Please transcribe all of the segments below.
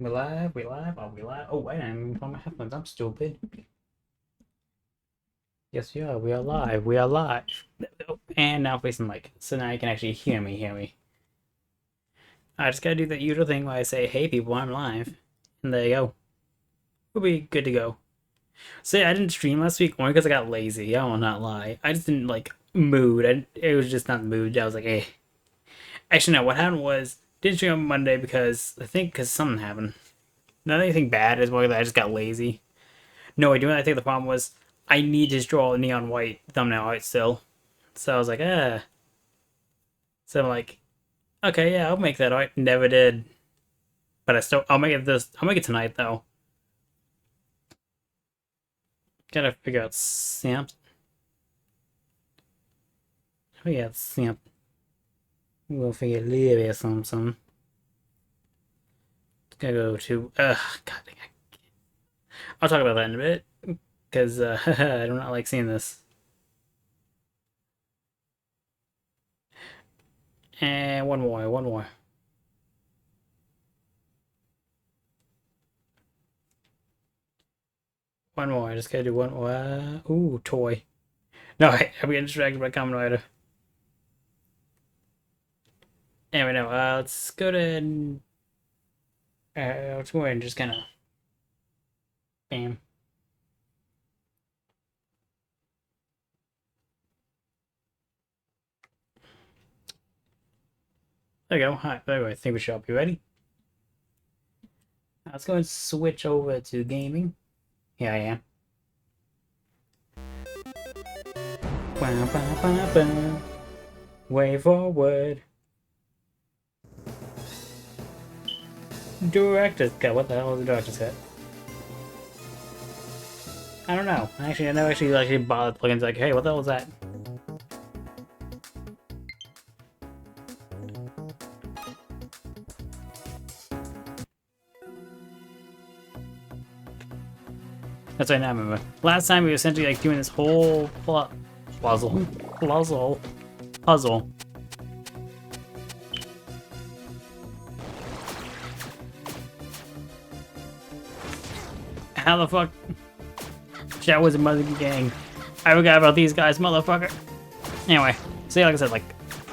We live, we live, are we live? Oh, I didn't even put my headphones, I'm stupid. Yes, we are live, we are live. And now facing the mic, so now you can actually hear me. I just gotta do that usual thing where I say, hey people, I'm live. And there you go. We'll be good to go. So yeah, I didn't stream last week only because I got lazy, I will not lie. I just didn't, like, mood. It was just not the mood, I was like, eh. Actually, no, what happened was, didn't stream on Monday because, I think because something happened. Not anything bad, is more that I just got lazy. No, I do. I think the problem was I need to draw a neon white thumbnail art still. So I was like, ah. So I'm like, okay, yeah, I'll make that art. Never did. But I'll make it I'll make it tonight though. Gotta figure out Samp. Oh yeah, Samp. We'll figure a little bit of something. Gotta go to, god dang it. I'll talk about that in a bit. Because, I do not like seeing this. And one more, one more. One more, I just gotta do one more. Ooh, toy. No, I'm getting distracted by Kamen Rider. Anyway, no, let's go to, let's go ahead and just kind of, bam. There you go. Hi, there we go. I think we should be ready. Let's go and switch over to gaming. Here I am. Way forward. Director's cut. What the hell is the director's cut? I don't know. Actually, I never actually bothered looking. Like, hey, what the hell is that? That's right now, I remember. Last time we were essentially like doing this whole puzzle. How the fuck? That was a mother gang. I forgot about these guys, motherfucker. Anyway, so yeah, like I said, like,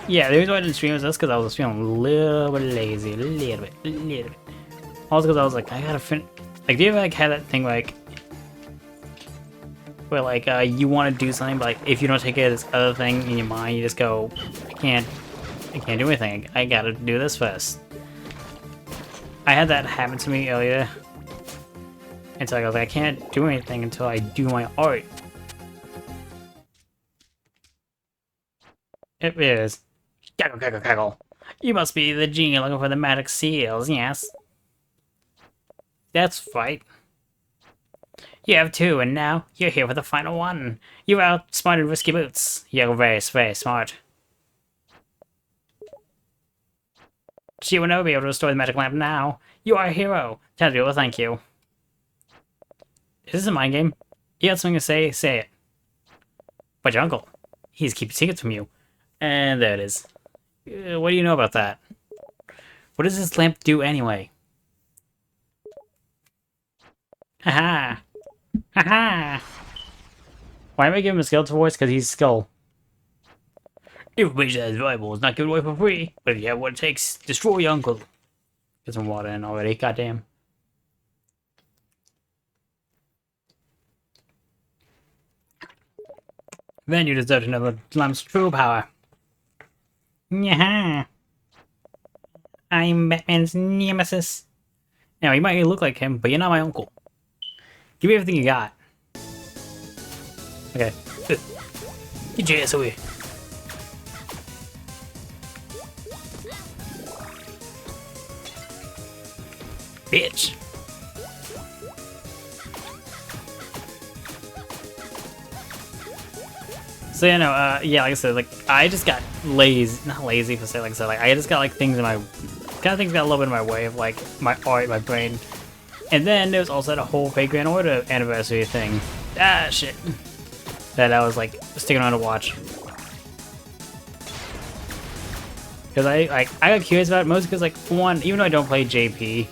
yeah, the reason why I didn't stream was just because I was feeling a little bit lazy, a little bit. Also because I was like, I gotta finish. Like, do you ever like have that thing like, where like you want to do something, but like if you don't take care of this other thing in your mind, you just go, I can't do anything. I gotta do this first. I had that happen to me earlier. And so I was like, I can't do anything until I do my art. It is. Gaggle, gaggle, gaggle. You must be the genie looking for the magic seals, yes? That's right. You have two, and now you're here for the final one. You've outsmarted Risky Boots. You're very, very smart. She will never be able to restore the magic lamp now. You are a hero. Tell you, well, thank you. Is this a mind game? You got something to say? Say it. But your uncle, he's keeping secrets from you. And there it is. What do you know about that? What does this lamp do anyway? Haha! Haha! Why am I giving him a skeletal voice? Because he's Skull. Information that is valuable is not given away for free, but if you have what it takes, destroy your uncle. Get some water in already, goddamn. Then you deserve to know the lamp's true power. Yeah. I'm Batman's nemesis. Now, you might look like him, but you're not my uncle. Give me everything you got. Okay. Get your ass over here. Bitch. So yeah, no, yeah, like I said, like I just got lazy, not lazy per se, like I said, like I just got like things in my, kind of things got a little bit in my way of like my art, my brain, and then there was also that whole Fake Grand Order anniversary thing, shit, that I was like sticking around to watch, because I got curious about it mostly because like for one, even though I don't play JP,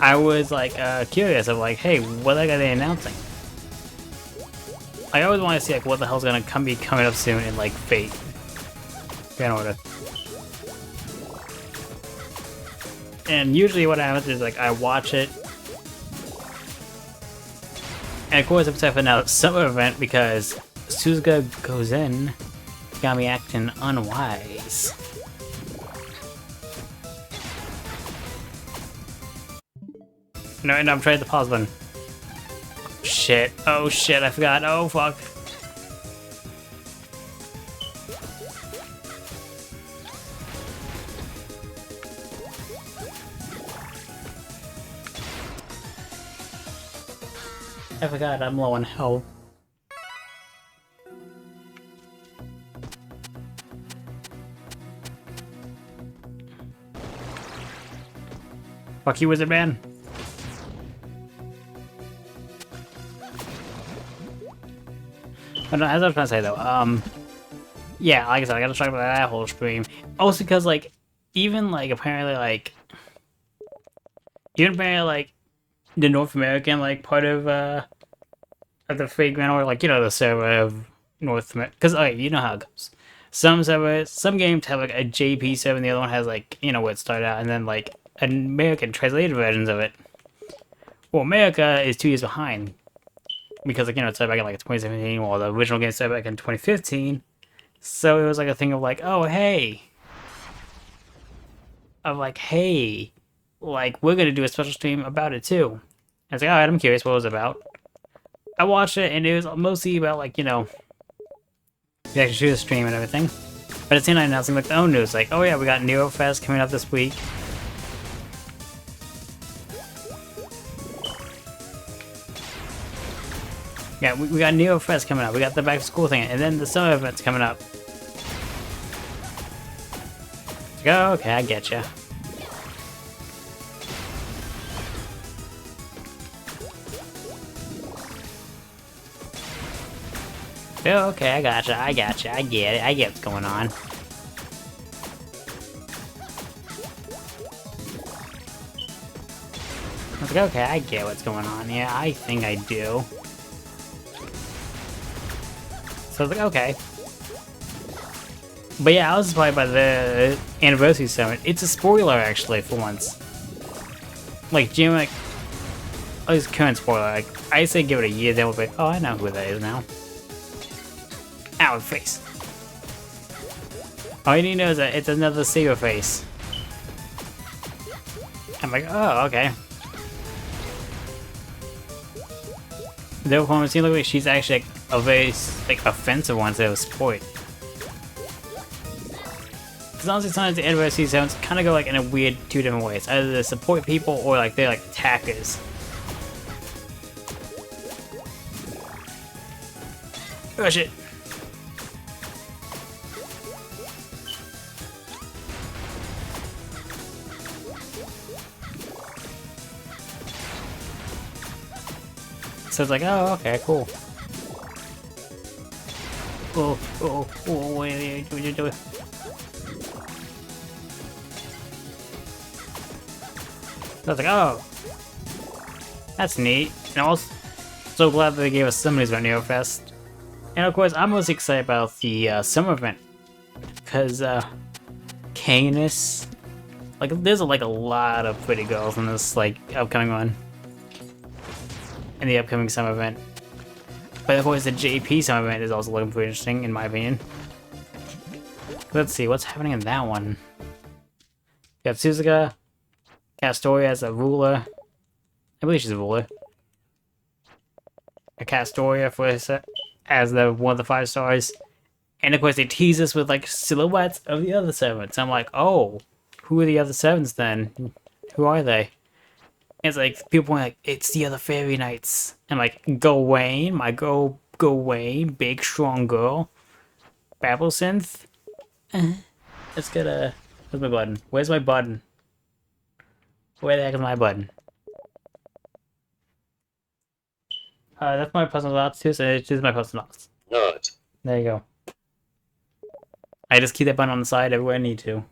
I was like curious of like, hey, what are they announcing? I always want to see like what the hell's gonna be coming up soon in like Fate. Fan order. And usually what happens is like I watch it, and of course I'm typing out summer event because Suzuka goes in, got me acting unwise. No, I'm trying the pause button. Shit. Oh shit, I forgot. Oh fuck. I forgot I'm low on health. Fuck you, Wizard Man. But no, as I was trying to say though, yeah, like I said, I gotta talk about that whole stream. Also because like, even like apparently like, even apparently like, the North American like part of the Fate Grand Order, like, you know, the server of North America, because okay, you know how it goes. Some servers, some games have like a JP server, and the other one has like, you know, where it started out, and then like American translated versions of it. Well, America is 2 years behind because like, you know, it started back in like 2017, while the original game started back in 2015. So it was like a thing of like, oh hey, like we're gonna do a special stream about it too. And it's like, alright, I'm curious what it was about. I watched it and it was mostly about like, you know, the actual shoot the stream and everything. But at the same time announcing like the own news, like, oh yeah, we got Neo Fest coming up this week. Yeah, we got Neo Fest coming up, we got the back to school thing, and then the summer event's coming up. Like, oh, okay, I get ya. Oh, okay, I gotcha, I get it, I get what's going on. I was like, okay, I get what's going on, yeah, I think I do. So I was like, okay. But yeah, I was surprised by the anniversary summit. It's a spoiler, actually, for once. Like, Jim, like, at least current spoiler, like, I say give it a year, then we'll be like, oh, I know who that is now. Ow, face. All you need to know is that it's another Saber face. I'm like, oh, okay. The performance seems like she's actually like, a very like offensive one instead of support. Because honestly, sometimes the anniversary zones kind of go like in a weird 2 different ways. Either they support people or like they're like attackers. Oh shit. So it's like, oh, okay, cool. Oh, what are you doing? So I was like, oh, that's neat. And I'm also so glad that they gave us some news about NeoFest. And of course, I'm most excited about the summer event. Because, Canis, like, there's like a lot of pretty girls in this, like, upcoming one. In the upcoming summer event. But of course, the JP summer event is also looking pretty interesting, in my opinion. Let's see, what's happening in that one? You have Suzuka, Castoria as a ruler. I believe she's a ruler. A Castoria for as the one of the 5 stars. And of course, they tease us with like silhouettes of the other 7s. I'm like, oh, who are the other 7s then? Who are they? And it's like, people point like, it's the other fairy knights. I'm like, Gawain, my Gawain, big strong girl. Babel synth. Let's get a. Where's my button? Where's my button? Where the heck is my button? That's my personal thoughts too, so it's just my personal thoughts. Not. There you go. I just keep that button on the side everywhere I need to.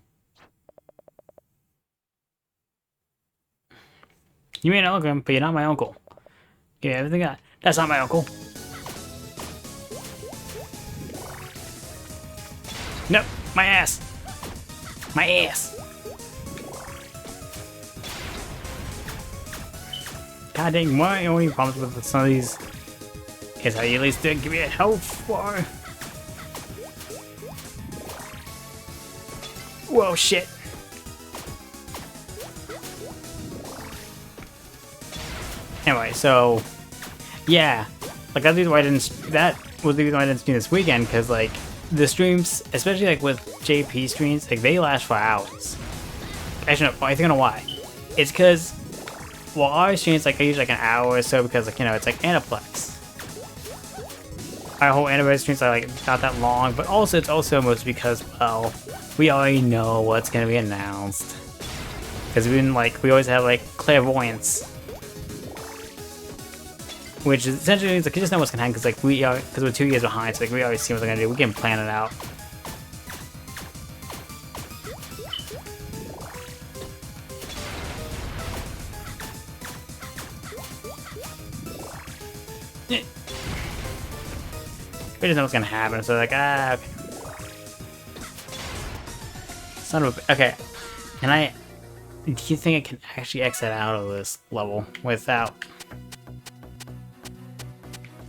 You may not look him, but you're not my uncle. Give me everything I got. That's not my uncle. Nope, my ass. My ass. God dang, why are only problems with some of these? Is how you at least did give me a health bar. Whoa, shit. Anyway, so yeah, like that was the reason why I didn't stream this weekend, because like the streams, especially like with JP streams, like they last for hours. Actually, no, I think I know why. It's because well, our streams like I usually like an hour or so, because like, you know, it's like Aniplex. Our whole anniversary streams are like not that long, but also it's also mostly because, well, we already know what's gonna be announced. Because we always have like clairvoyance, which is essentially means like you just know what's gonna happen, because like because we're 2 years behind, so like we already see what they're gonna do. We can plan it out. We just know what's gonna happen, so like, okay. Son of a... Okay. Do you think I can actually exit out of this level without...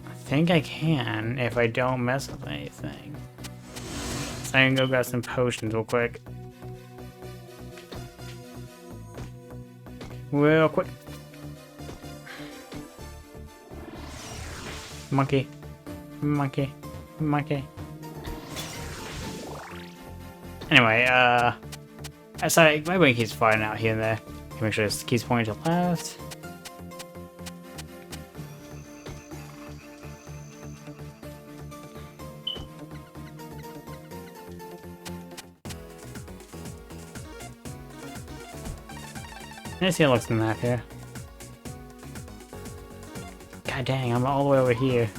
I think I can, if I don't mess with anything. So I can go grab some potions real quick. Real quick. Monkey. Monkey. Monkey. Anyway, sorry, my brain keeps firing out here and there. Make sure it keeps pointing to the left. Let's see how it looks in the map here. God dang, I'm all the way over here.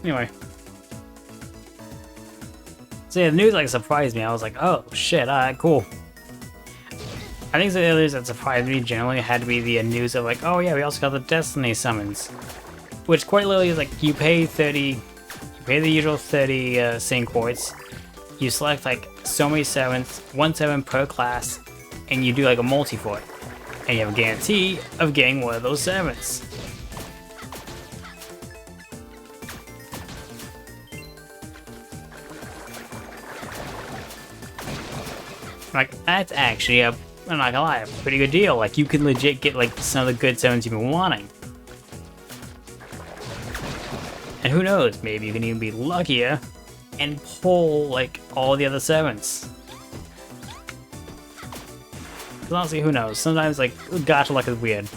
Anyway. So yeah, the news like surprised me. I was like, oh shit, alright, cool. I think the others that surprised me generally had to be the news of like, oh yeah, we also got the Destiny summons. Which quite literally is like, you pay the usual 30 sync points. You select like so many 7s, 1 7 per class, and you do like a multi for it. And you have a guarantee of getting one of those 7s. Like, that's actually I'm not gonna lie, a pretty good deal. Like, you can legit get like some of the good 7s you've been wanting. And who knows, maybe you can even be luckier and pull like all the other 7s. Cause honestly, who knows? Sometimes like gacha luck is weird.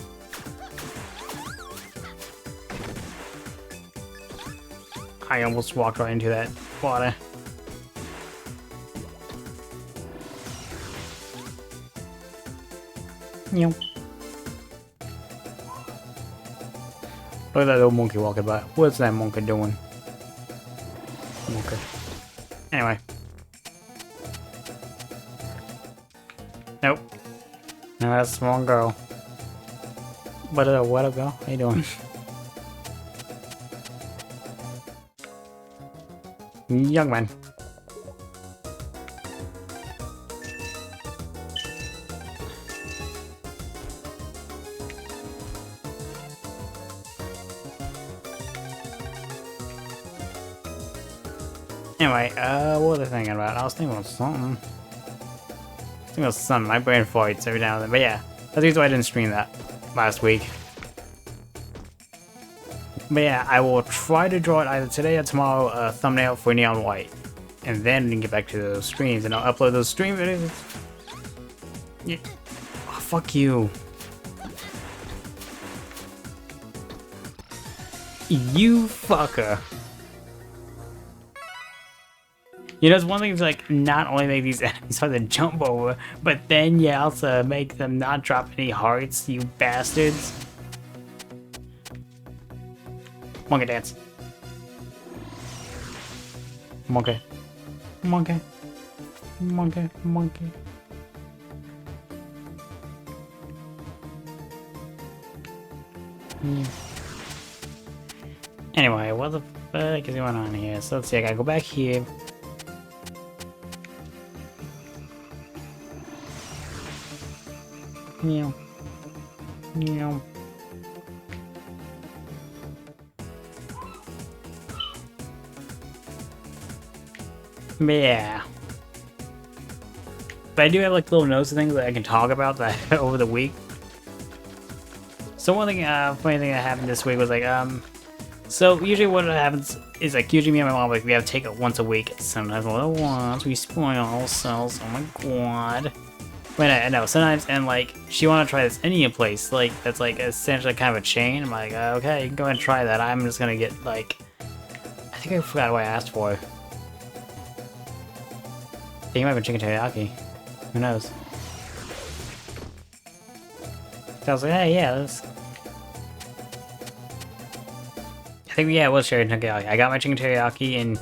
I almost walked right into that water. Look at that little monkey walking by. What's that monkey doing? Okay. Anyway. Nope. No, that's a small girl. What up, girl? How you doing? Young man. Anyway, what was I thinking about? I was thinking about something. My brain farts every now and then. But yeah, that's the reason why I didn't stream that last week. But yeah, I will try to draw it either today or tomorrow, a thumbnail for Neon White. And then we can get back to those streams, and I'll upload those stream videos. Yeah. Oh, fuck you. You fucker. You know, it's one thing to like not only make these enemies hard to jump over, but then you also make them not drop any hearts, you bastards. Monkey dance. Monkey. Monkey. Monkey. Monkey. Anyway, what the fuck is going on here? So let's see, I gotta go back here. Yeah. Yeah. Yeah. But I do have like little notes of things that I can talk about that over the week. So one thing, funny thing that happened this week was like, so usually what happens is like usually me and my mom like we have takeout once a week. Sometimes a little once we spoil ourselves. Oh my god. Wait, I know. Sometimes and like she want to try this Indian place like that's like essentially kind of a chain. I'm like, okay, you can go ahead and try that. I'm just gonna get like, I think I forgot what I asked for. I think it might have been chicken teriyaki. Who knows? So I was like, hey, yeah, let's. I think, yeah, it was chicken teriyaki. I got my chicken teriyaki, and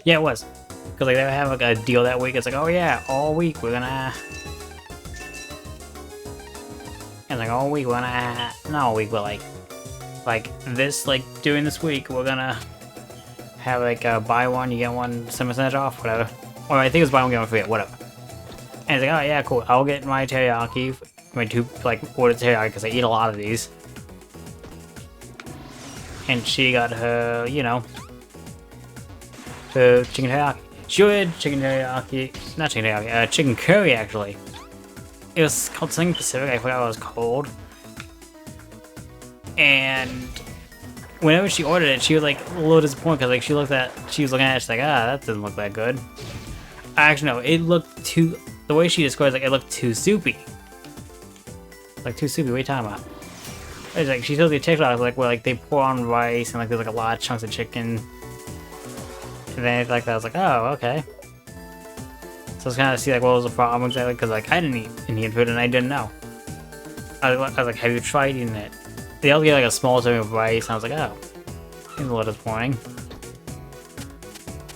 yeah, it was. Because like, they have like a deal that week. It's like, oh yeah, all week we're gonna. And like, all week we're gonna. Not all week, but like this, like, during this week, we're gonna have like buy one, you get one, 7% off, whatever. Or I think it was buy one, get one free, whatever. And it's like, oh yeah, cool. I'll get my teriyaki, my two like ordered teriyaki because I eat a lot of these. And she got her, you know, her chicken teriyaki. She ordered chicken teriyaki, not chicken teriyaki, chicken curry actually. It was called something Pacific. I forgot what it was called. And whenever she ordered it, she was like a little disappointed because like she was looking at it, she's like, ah, that doesn't look that good. Actually, no, it looked too. The way she describes like it looked too soupy. Like too soupy. What are you talking about? It's like she showed me a TikTok like where like they pour on rice and like there's like a lot of chunks of chicken. And then like that, I was like, oh, okay. So I was kind of see like what was the problem exactly because like I didn't eat Indian food and I didn't know. I was like, have you tried eating it? They also get like a small serving of rice and I was like, oh, it's a little disappointing.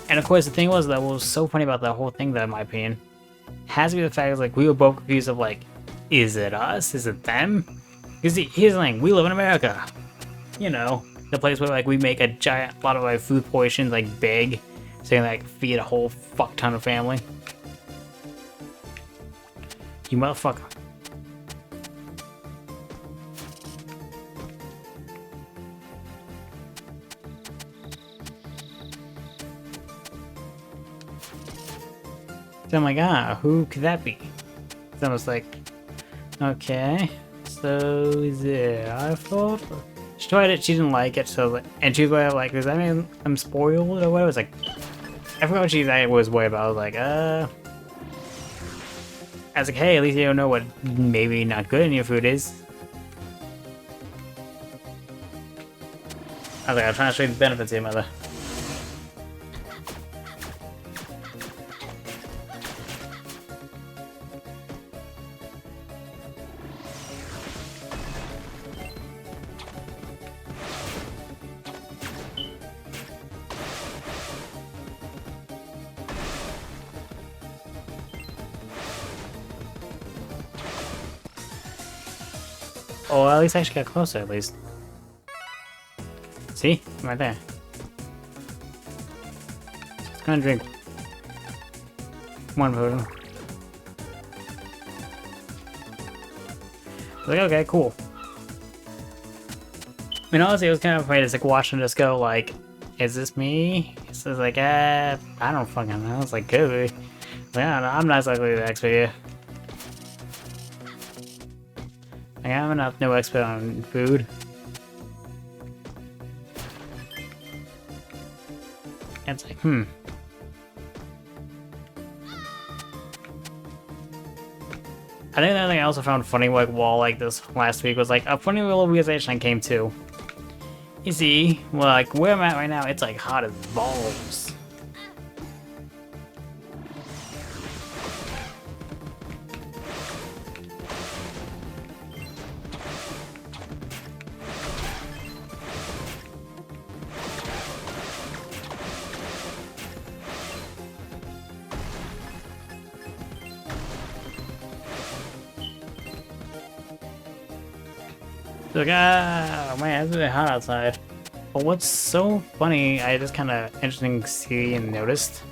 And of course the thing was that what was so funny about that whole thing that in my opinion has to be the fact that like we were both confused of like, is it us? Is it them? Because here's the thing, we live in America. You know, the place where like we make a giant lot of our food portions like big, so you can like feed a whole fuck ton of family. You motherfucker. So I'm like, ah, who could that be? So I was like, okay, so is it our fault? She tried it, she didn't like it, so and she was like, does that mean I'm spoiled or what? I was like, I forgot what she was worried about. I was like, I was like, hey, at least you don't know what maybe not good in your food is. I was like, I'm trying to show you the benefits here, mother. Oh, at least I actually got closer, at least. See? Right there. Just gonna drink one potion. Like, okay, cool. I mean, honestly, it was kind of funny just like watching this go, like, is this me? It's just like, I don't fucking know. It's like, could be. Like, I don't know. I'm not exactly the expert here. Like, I'm not no expert on food. And it's like, I think the other thing I also found funny, like, while, like, this last week was, like, a funny little realization I came to. You see, well, like, where I'm at right now, it's, like, hot as balls. Like, ah, man, it's really hot outside. But what's so funny, I just kind of interesting to see and noticed,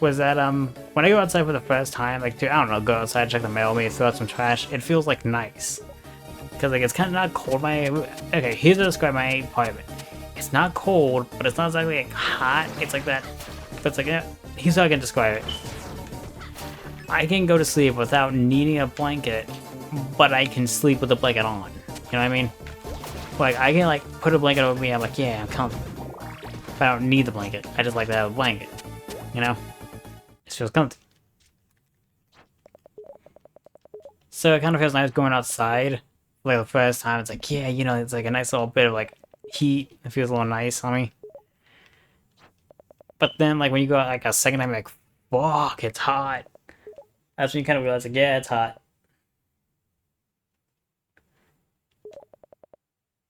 was that when I go outside for the first time, like to, I don't know, go outside, check the mail, maybe throw out some trash, it feels like nice. Because like it's kind of not cold. Okay, here's how to describe my apartment. It's not cold, but it's not exactly like hot. It's like that. But it's like, yeah, here's how I can describe it. I can go to sleep without needing a blanket, but I can sleep with the blanket on. You know what I mean? Like I can like put a blanket over me. I'm like, yeah, I'm comfortable. But I don't need the blanket. I just like to have a blanket. You know? It feels comfy. So it kind of feels nice going outside. Like the first time, it's like, yeah, you know, it's like a nice little bit of like heat. It feels a little nice on me. But then, like when you go out like a second time, you're like, fuck, it's hot. That's when you kind of realize, like, yeah, it's hot.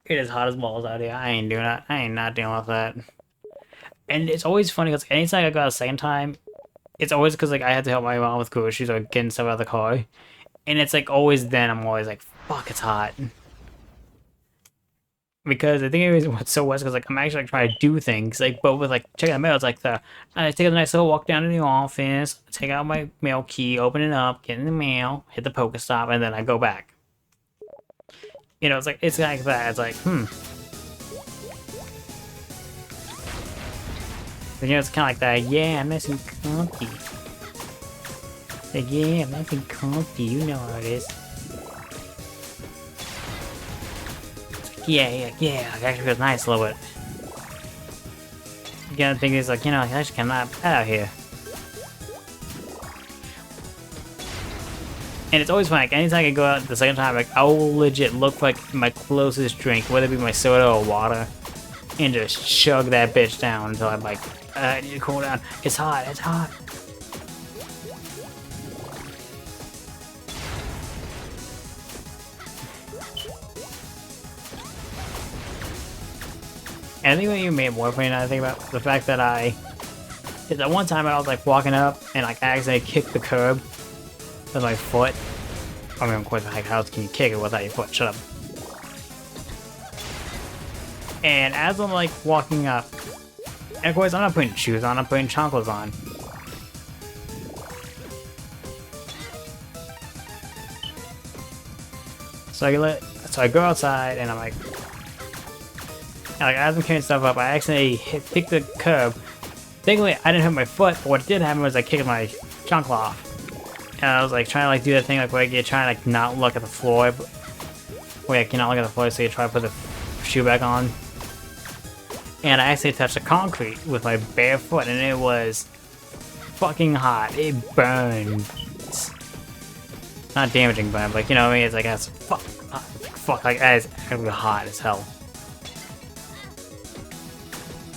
It is hot as balls out here. I ain't doing that. I ain't not dealing with that. And it's always funny because anytime I go out a second time, it's always because like I had to help my mom with groceries or getting stuff out of the car. And it's like always then I'm always like, fuck, it's hot. Because I think it was what's so was because like I'm actually like trying to do things like, but with like checking the mail, it's like I take a nice little walk down to the office, take out my mail key, open it up, get in the mail, hit the Pokestop, and then I go back. You know, it's like that. It's like you know, it's kind of like that. Yeah, I'm nice and comfy. Like yeah, I'm nice and comfy. You know how it is. Yeah, it actually feels nice a little bit. You gotta think it's like, you know, I actually cannot out here. And it's always fun, like, anytime I go out the second time, like, I'll legit look for, like, my closest drink, whether it be my soda or water, and just chug that bitch down until I'm like, I need to cool down. It's hot, it's hot. And I think what you made more funny now I think about the fact that that one time I was like walking up and like I accidentally kicked the curb with my foot. I mean, of course, like how else can you kick it without your foot? Shut up. And as I'm like walking up, and of course I'm not putting shoes on, I'm putting chanclas on. So I go outside and I'm like, as I'm carrying stuff up, I accidentally picked the curb. Thankfully, I didn't hit my foot, but what did happen was I kicked my chancla off. And I was like trying to like do that thing like where you're trying to like not look at the floor. Where you cannot look at the floor, so you try to put the shoe back on. And I accidentally touched the concrete with my bare foot, and it was fucking hot. It burned. Not damaging burn, but like, you know what I mean? It's like, that's fuck, like, that is actually hot as hell.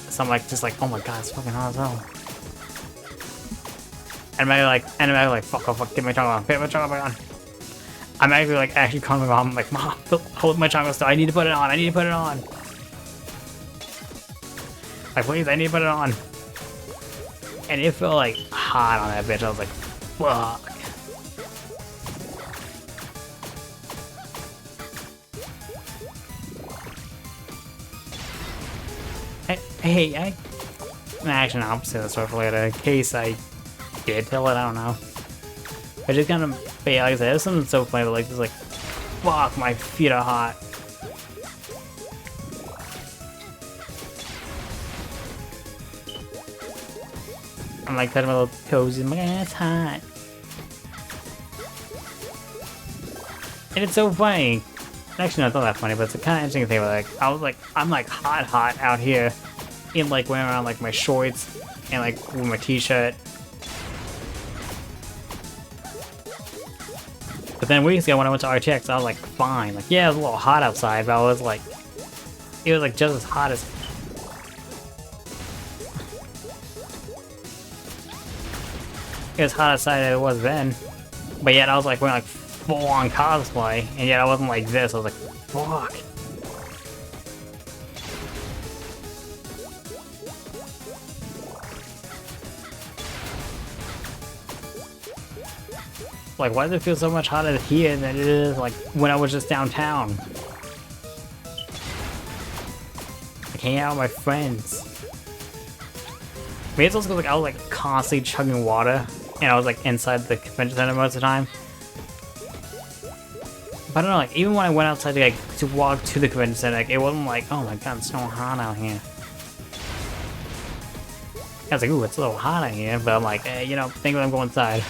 So I'm like, just like, oh my god, it's fucking hot as hell. And I'm like, fuck, get my tongue on, get my tongue on. I'm actually calling my mom, I'm like, Mom, hold my tongue still, I need to put it on, Like, please, I need to put it on. And it felt like hot on that bitch, I was like, fuck. Actually, no, I'll say that story for later. In case I did tell it, I don't know. I just kind of, but yeah, like I said, there's something so funny, but like, just like, fuck, my feet are hot. I'm like touching my little toes, and I'm like, it's hot. And it's so funny. Actually, no, it's not that funny, but it's a kind of interesting thing. Like, I'm like hot out here, in like wearing around like my shorts and like with my t-shirt. But then weeks ago when I went to RTX, I was like fine. Like, yeah, it was a little hot outside, but I was like, it was like just as hot as. It was hot outside as it was then, but yet I was like wearing like full-on cosplay, and yet I wasn't like this. I was like, fuck. Like, why does it feel so much hotter here than it is, like, when I was just downtown? Like, hanging out with my friends. Maybe it's also because, like, I was, like, constantly chugging water, and I was, like, inside the convention center most of the time. But I don't know, like, even when I went outside to, like, to walk to the convention center, like, it wasn't like, oh my god, it's so hot out here. I was like, ooh, it's a little hot out here, but I'm like, you know, think I'm going inside.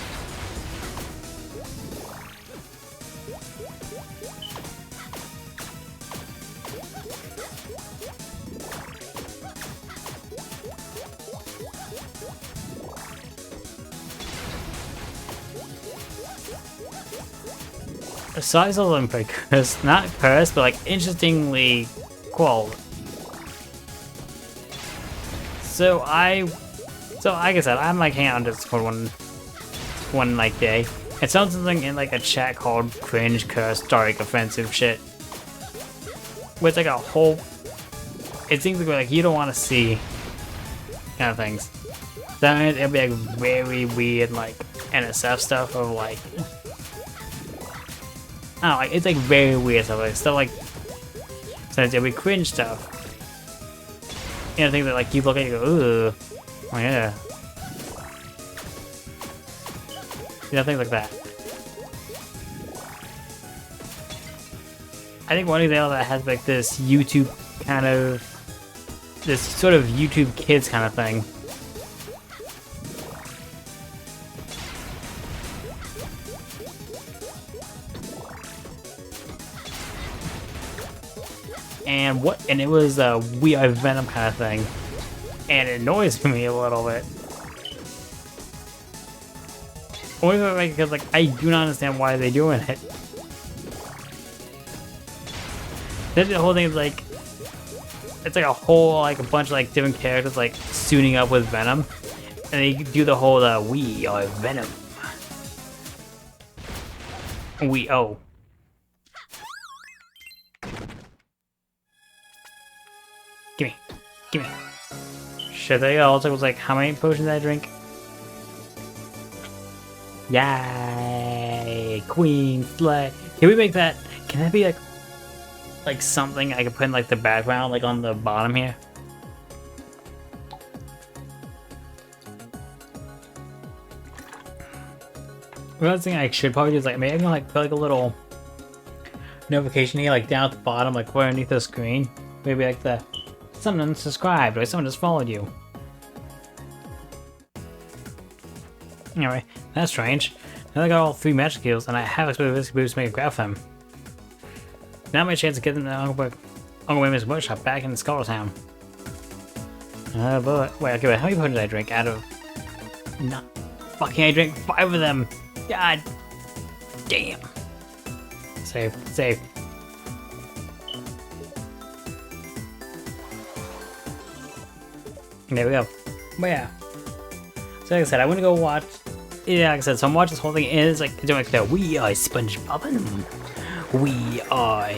The size of them pretty cursed, not cursed, but like interestingly cool. So like I said, I'm like hanging out on Discord one like day. It sounds something in like a chat called cringe, curse, dark, offensive shit. Where it's like a whole, it seems like you don't want to see kind of things. That means it'll be like very weird like NSF stuff of like, I don't know, like, it's like very weird stuff, like sometimes it'll be cringe stuff. You know, things that like you look at and you go, ooh, oh yeah. You know, things like that. I think one example that has like this YouTube kind of, this sort of YouTube Kids kind of thing. And it was a We Are Venom kind of thing, and it annoys me a little bit. Only because like I do not understand why they're doing it. Then the whole thing is like, it's like a whole like a bunch of like different characters like suiting up with Venom, and they do the whole We Are Venom. Oh. Gimme. Shit, there you go. Also, it was like, how many potions did I drink? Yay! Queen Slay. Can we make that? Can that be like something I could put in like the background, like on the bottom here? Another thing I should probably do is like maybe I can like put like a little notification here, like down at the bottom, like right underneath the screen. Maybe like the someone unsubscribed or someone just followed you. Anyway, that's strange. Now I got all 3 magic skills, and I have expected this boost to make a grab them. Now my chance to get them to Uncle William's workshop back in Scholartown. Oh boy. Wait, okay, wait, how many potions did I drink out of... No. Fucking, I drank 5 of them! God damn. Save. There we go. But yeah. So like I said, I want to go watch... Yeah, like I said, so I'm watching this whole thing, and it's like, doing like the We Are SpongeBob. We are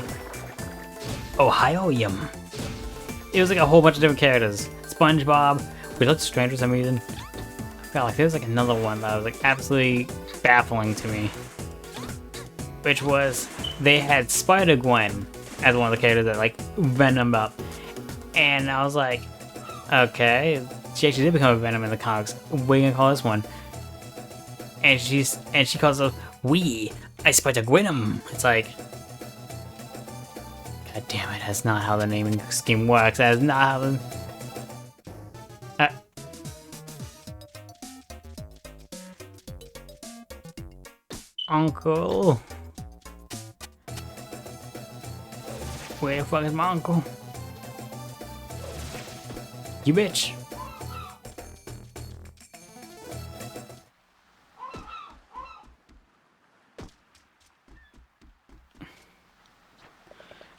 Ohio-yum. It was like a whole bunch of different characters. SpongeBob, which looked strange for some reason. I felt like there was like another one that was like absolutely baffling to me. Which was, they had Spider-Gwen as one of the characters that like Venom up. And I was like, okay, she actually did become a Venom in the comics. What are you gonna call this one? And she calls us I Spider-Gwenum. It's like, god damn it, that's not how the naming scheme works. That is not how the... Uncle. Where the fuck is my uncle? You bitch.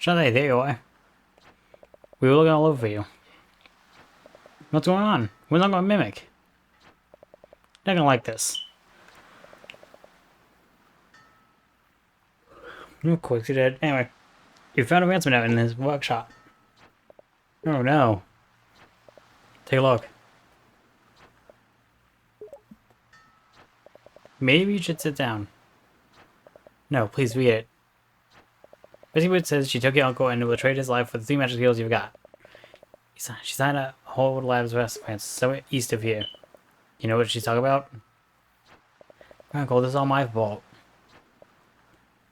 Shantae, there you are. We were looking all over you. What's going on? We're not gonna mimic. They're gonna like this. Of course you did. Anyway, you found a ransom note in his workshop. Oh no. Take a look. Maybe you should sit down. No, please read it. Basically, it says she took your uncle and will trade his life for the 3 magic skills you've got. She signed a whole lab's west plans somewhere east of here. You know what she's talking about? Uncle, this is all my fault.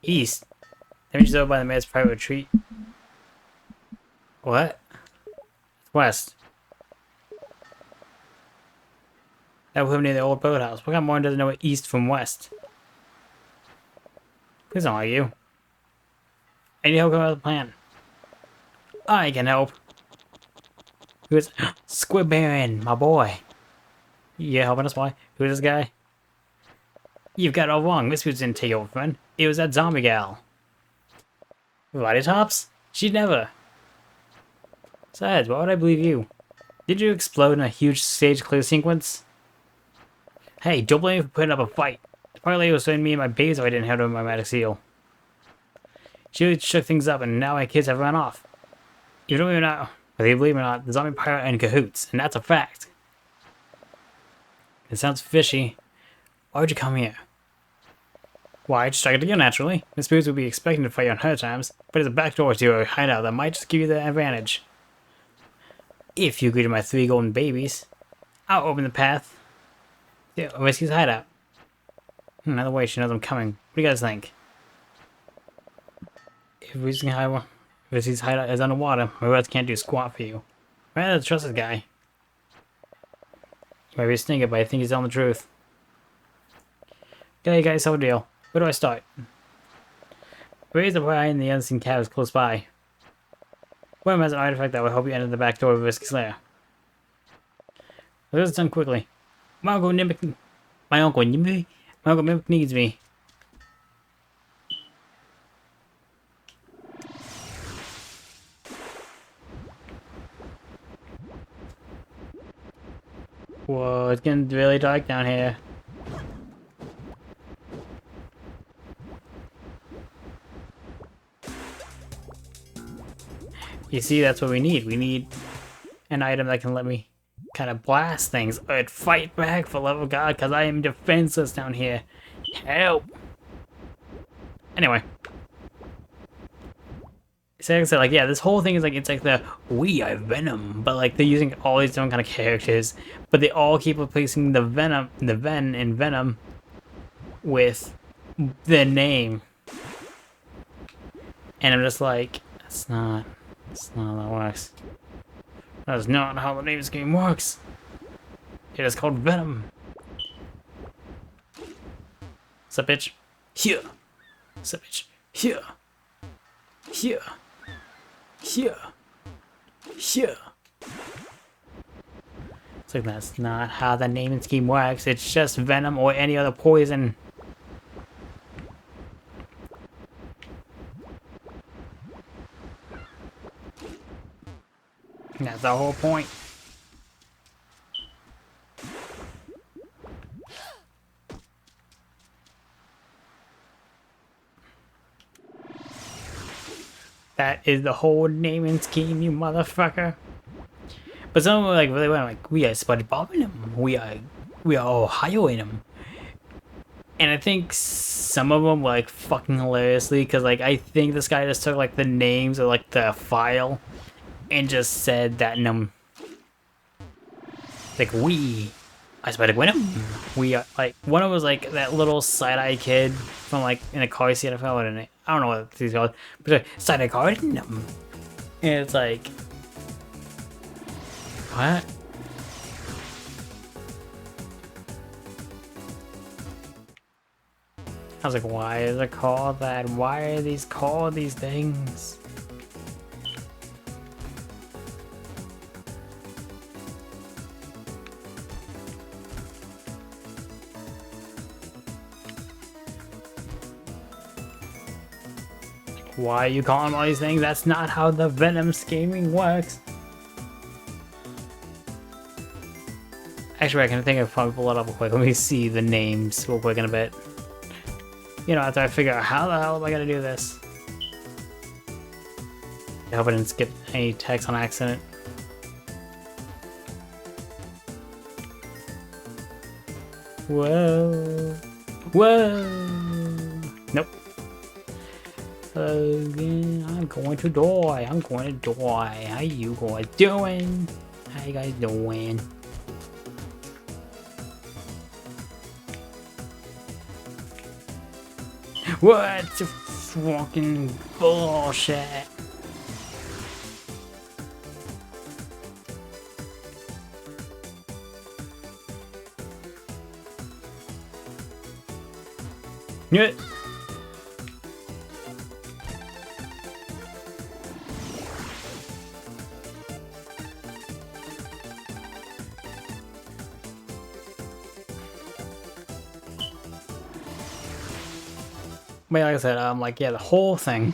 East? That means she's over by the mayor's private retreat. What? West. That would live near the old boathouse. What kind of moron doesn't know east from west? Please don't argue. I need help coming up with a plan. I can help. Who's Squid Baron, my boy? You helping us, boy? Who's this guy? You've got it all wrong. This was didn't take over, friend. It was that zombie gal. Lottie Tops? She'd never. Besides, why would I believe you? Did you explode in a huge stage clear sequence? Hey, don't blame me for putting up a fight. The party lady was sending me and my babies if I didn't have my magic seal. She really shook things up, and now my kids have run off. You don't even know, whether you believe it or not, the zombie pirate are in cahoots, and that's a fact. It sounds fishy. Why would you come here? Why, just strike it again naturally. Miss Boots would be expecting to fight on her terms, but there's a back door to your hideout that might just give you the advantage. If you agree to my 3 golden babies, I'll open the path. Yeah, Whiskey's hideout. Another way she knows I'm coming. What do you guys think? If Whiskey's hideout is underwater, my words can't do squat for you. I rather trust this guy. He might be a stinker, but I think he's telling the truth. Okay, guys, so deal. Where do I start? Raise the fire in the unseen caves close by. One of them has an artifact that will help you enter the back door of Whiskey's lair. This is done quickly. My uncle Mimic needs me. Whoa, it's getting really dark down here. You see, that's what we need. We need an item that can let me kind of blast things or fight back, for love of God, because I am defenseless down here. Help! Anyway. So like I said, like, yeah, this whole thing is like, it's like the, we are Venom, but like, they're using all these different kind of characters, but they all keep replacing the Venom, the Ven in Venom with the name. And I'm just like, that's not how that works. That's not how the name of this game works. It is called Venom. Sup, bitch? Here. Sup, bitch? Here. Here. Here. Here. It's like, that's not how the naming scheme works. It's just Venom or any other poison. That's the whole point. That is the whole naming scheme, you motherfucker. But some were like really went like, we are Spuddy Bobbing him. We are Ohioing him. And I think some of them were like fucking hilariously, because like I think this guy just took like the names or like the file and just said that like, we I Spuddy Winham. We are like, one of them was like that little side-eye kid from like in a car seat. I don't know what he's called, but like, side-eye car. And it's like, what? I was like, why is it called that? Why are these called these things? Why are you calling them all these things? That's not how the Venom scheming works. Actually, I can think of probably pull it up real quick. Let me see the names real quick in a bit. You know, after I figure out how the hell am I gonna do this. I hope I didn't skip any text on accident. Whoa. Whoa. Nope. I'm going to die. I'm going to die. How you guys doing? How you guys doing? What the fucking bullshit? Yeah. But like I said, like yeah, the whole thing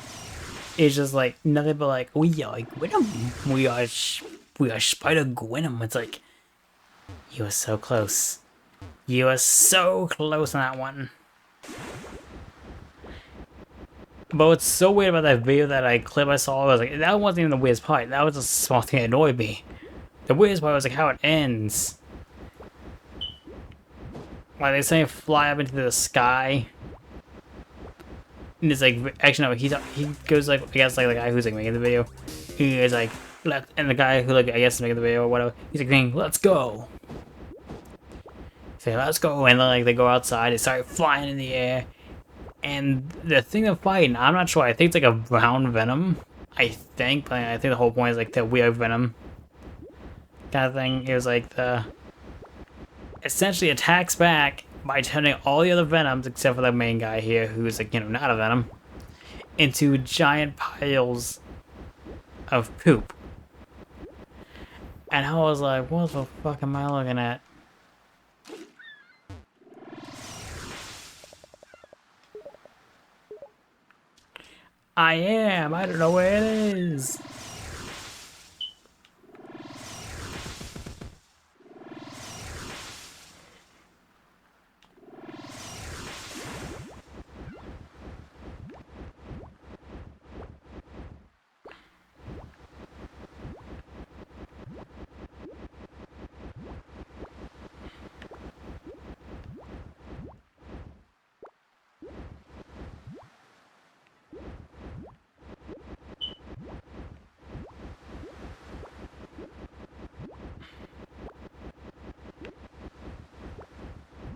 is just like nothing but like we are Gwenum, we are Spider Gwenum. It's like you are so close, you are so close on that one. But what's so weird about that video, that clip I saw, was like that wasn't even the weirdest part. That was a small thing that annoyed me. The weirdest part was like how it ends. Like they say, fly up into the sky. And it's like, actually no, he goes like, I guess like the guy who's like making the video, he is like, and the guy who like I guess is making the video or whatever, he's like saying, let's go. Say let's go, and then like they go outside, they start flying in the air, and the thing they're fighting, I'm not sure. I think it's like a brown venom. I think, but I think the whole point is like that we are venom kind of thing. It was like the essentially attacks back by turning all the other venoms except for the main guy here, who's like, you know, not a venom, into giant piles of poop. And I was like, what the fuck am I looking at? I don't know where it is.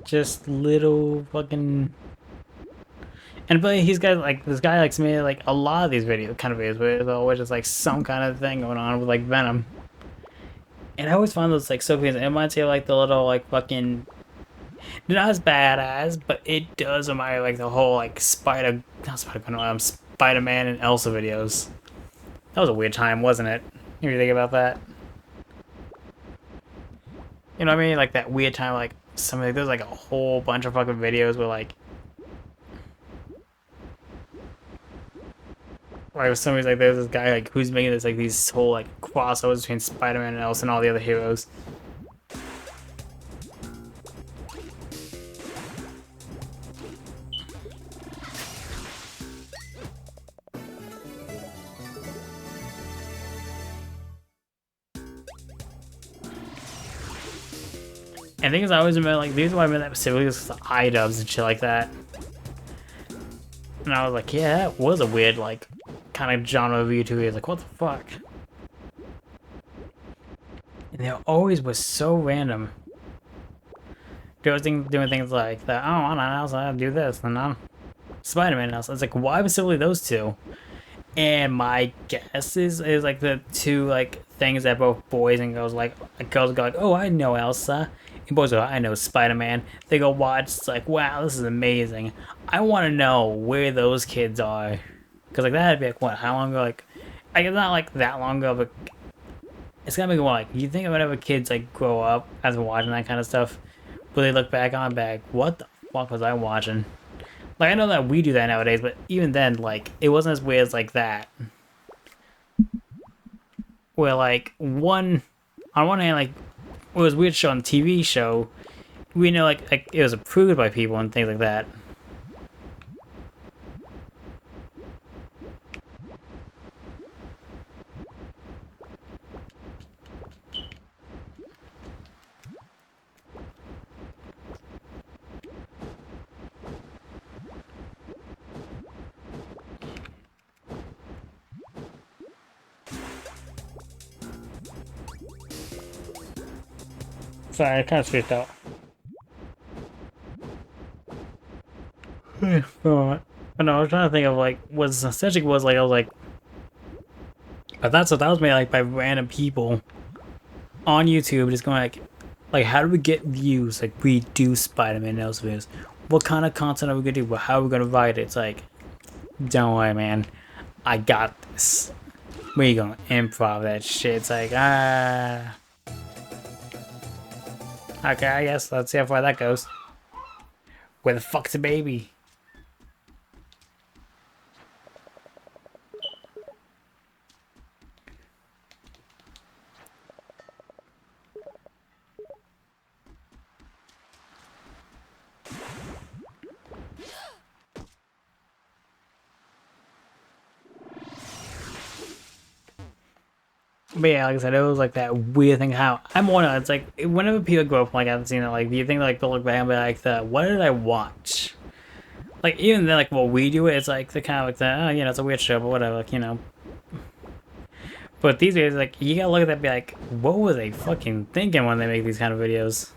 Just little fucking. And but he's got like this guy likes made like a lot of these kind of videos where there's always just like some kind of thing going on with like Venom. And I always find those like so confusing. It reminds me of like the little like fucking, not as badass, but it does remind me of like the whole like Spider-Man and Elsa videos. That was a weird time, wasn't it? If you think about that. You know what I mean? Like that weird time, like something. There's like a whole bunch of fucking videos where like for some reason, like there's this guy like who's making this like these whole like crossovers between Spider-Man and Elsa and all the other heroes. And things I always remember, like the reason why I remember that specifically was the iDubbbz and shit like that. And I was like, yeah, that was a weird like kind of genre of YouTube. He was like, what the fuck? And they always was so random. Doing things like that. Oh, I don't know, I do this, and I'm Spider-Man else. It's like, why specifically those two? And my guess is like the two like things that both boys and girls like girls go like, oh, I know Elsa, and boys go, I know Spider-Man. They go watch, it's like, wow, this is amazing. I want to know where those kids are, because like that'd be like what, how long ago? Like, I guess not like that long ago, but it's gotta be like, you think whenever kids like grow up as watching that kind of stuff, will they look back on back, what the fuck was I watching? Like, I know that we do that nowadays, but even then, like, it wasn't as weird as, like, that. Where, like, on one hand, like, it was weird show on TV show, we know, like, it was approved by people and things like that. Sorry, I kind of switched out. For a moment. But no, I was trying to think of like what essentially was like I was like, but that's what that was made like by random people on YouTube, just going like how do we get views? Like we do Spider-Man in those videos. What kind of content are we gonna do? How are we gonna write it? It's like, don't worry, man. I got this. We gonna improv that shit. It's like okay, I guess let's see how far that goes. Where the fuck's the baby? But yeah, like I said, it was like that weird thing. How I'm wondering, it's like whenever people grow up, like I haven't seen it, like do you think like they'll look back and be like, what did I watch? Like even then, like what we do, it's like the kind of like the oh, you know, it's a weird show, but whatever, like you know. But these days, like you gotta look at that, and be like, what were they fucking thinking when they make these kind of videos?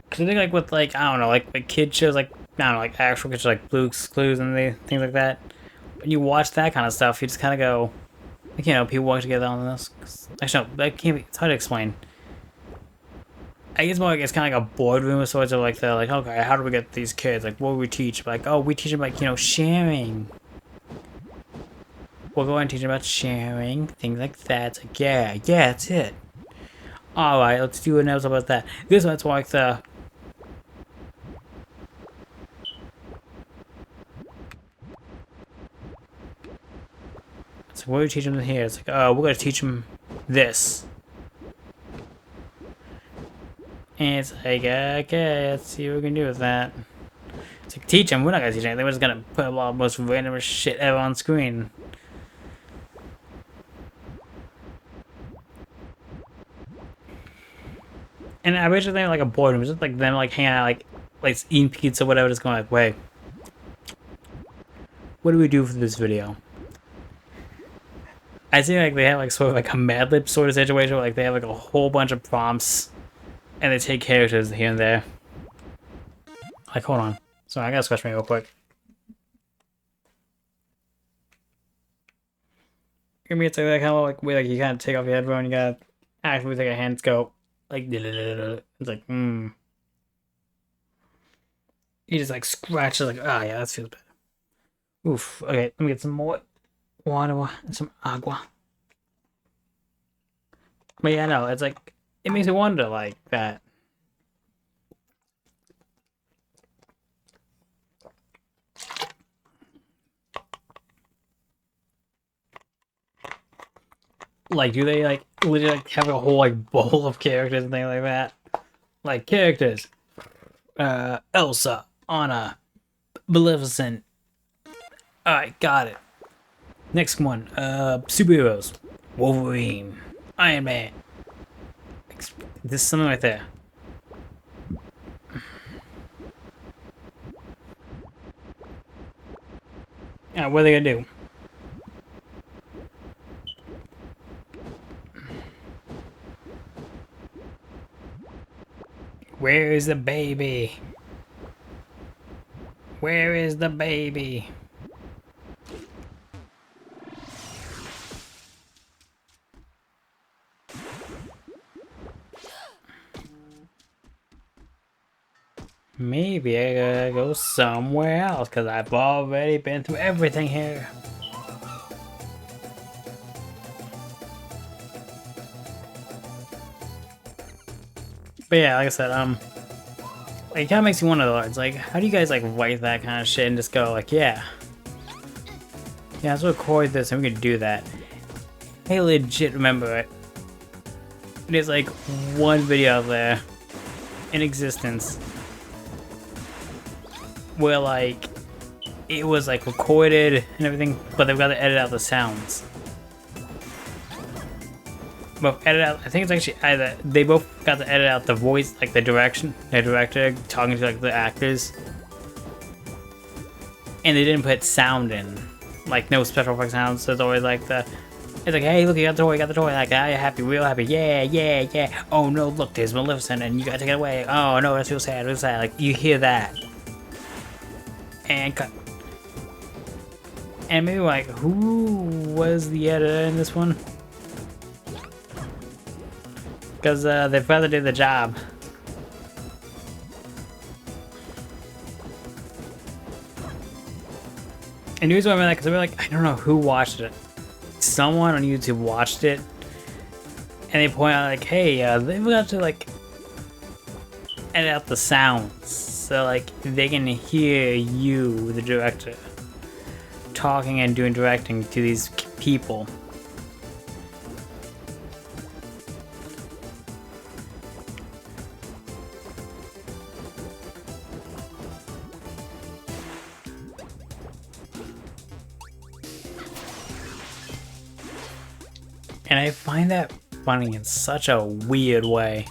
Cause I think like with like I don't know like kid shows like I don't know like actual kids shows, like Blue's Clues and things like that. When you watch that kind of stuff, you just kind of go, like, you know, people work together on this. Actually, no, that can't be. It's hard to explain. I guess more like it's kind of like a boardroom of sorts of like the like okay, how do we get these kids? Like, what do we teach? Like, oh, we teach them like you know sharing. We'll go and teach them about sharing things like that. It's like yeah, that's it. All right, let's do an episode about that. This one's more like the. So what do we teach them here? It's like, oh, we're gonna teach them this. And it's like, okay, let's see what we can do with that. It's like, teach them. We're not gonna teach anything. We're just gonna put a lot of most random shit ever on screen. And I wish they like a boredom. It's just like them like hanging out, like eating pizza, whatever. Just going like, wait, what do we do for this video? I see like they have like sort of like a Mad Lib sort of situation where like they have like a whole bunch of prompts and they take characters here and there. Like, hold on. Sorry, I gotta scratch me real quick. Give me it's like that kind of like way like you kind of take off your headphone, you gotta actually take a hand scope. Like, it's like, You just like scratch it like, ah, yeah, that feels better. Oof. Okay, let me get some more water and some agua. But yeah, no, it's like, it makes me wonder like that. Like, do they like literally like, have a whole like bowl of characters and things like that? Like characters, Elsa, Anna, Maleficent. All right, got it. Next one, superheroes, Wolverine, Iron Man. This is something right there. Yeah, what are they gonna do? Where is the baby? Where is the baby? Maybe I gotta go somewhere else because I've already been through everything here. But yeah, like I said, like, it kind of makes you wonder, it's like, how do you guys like write that kind of shit and just go like, yeah, let's record this and we can do that. I legit remember it. There's like one video out there in existence where like it was like recorded and everything, but they've got to edit out the sounds. both edit out. I think it's actually either they both got to edit out the voice, like the director talking to like the actors, and they didn't put sound in, like no special effects sounds. So it's always like it's like, hey, look, you got the toy, like, ah, you're happy, real happy, yeah, yeah, yeah. Oh no, look, there's Maleficent, and you gotta take it away. Oh no, that's real sad, real sad. Like you hear that, and cut. And maybe like, who was the editor in this one? Because they probably did the job. And the reason why I'm like, because we're like, I don't know who watched it. Someone on YouTube watched it, and they point out like, hey, they forgot to like edit out the sounds, so like they can hear you, the director, talking and doing directing to these people. And I find that funny in such a weird way.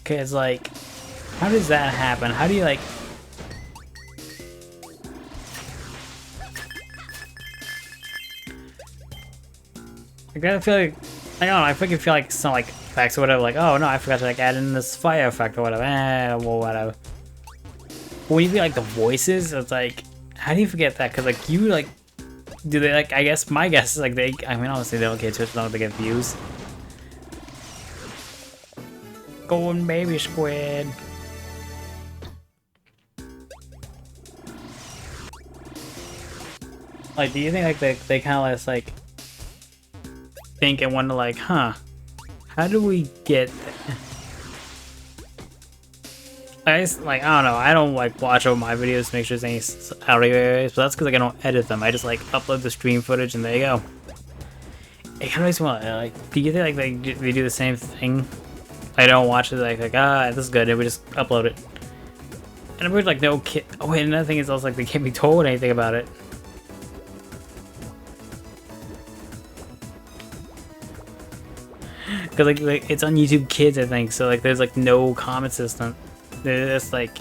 Cause like, how does that happen? How do you like... I gotta feel like, I don't know, I freaking feel like some like effects or whatever, like, oh no, I forgot to like add in this fire effect or whatever, well, whatever. But when you feel like the voices, it's like, how do you forget that? Cause like you like, do they like, I guess my guess is like they, I mean honestly they don't get to it as long as they get views. Golden baby squid. Like, do you think like they kind of like think and wonder like, huh, how do we get there? I just, like, I don't know, I don't like watch over my videos to make sure there's any audio areas, but that's because like I don't edit them. I just like upload the stream footage and there you go. It kind of makes me want like, do you think like they do the same thing? I don't watch it like ah, this is good, and we just upload it. And I'm like, no kid. Oh wait, another thing is also like they can't be told anything about it. Cause like it's on YouTube Kids, I think. So like there's like no comment system. They're just like,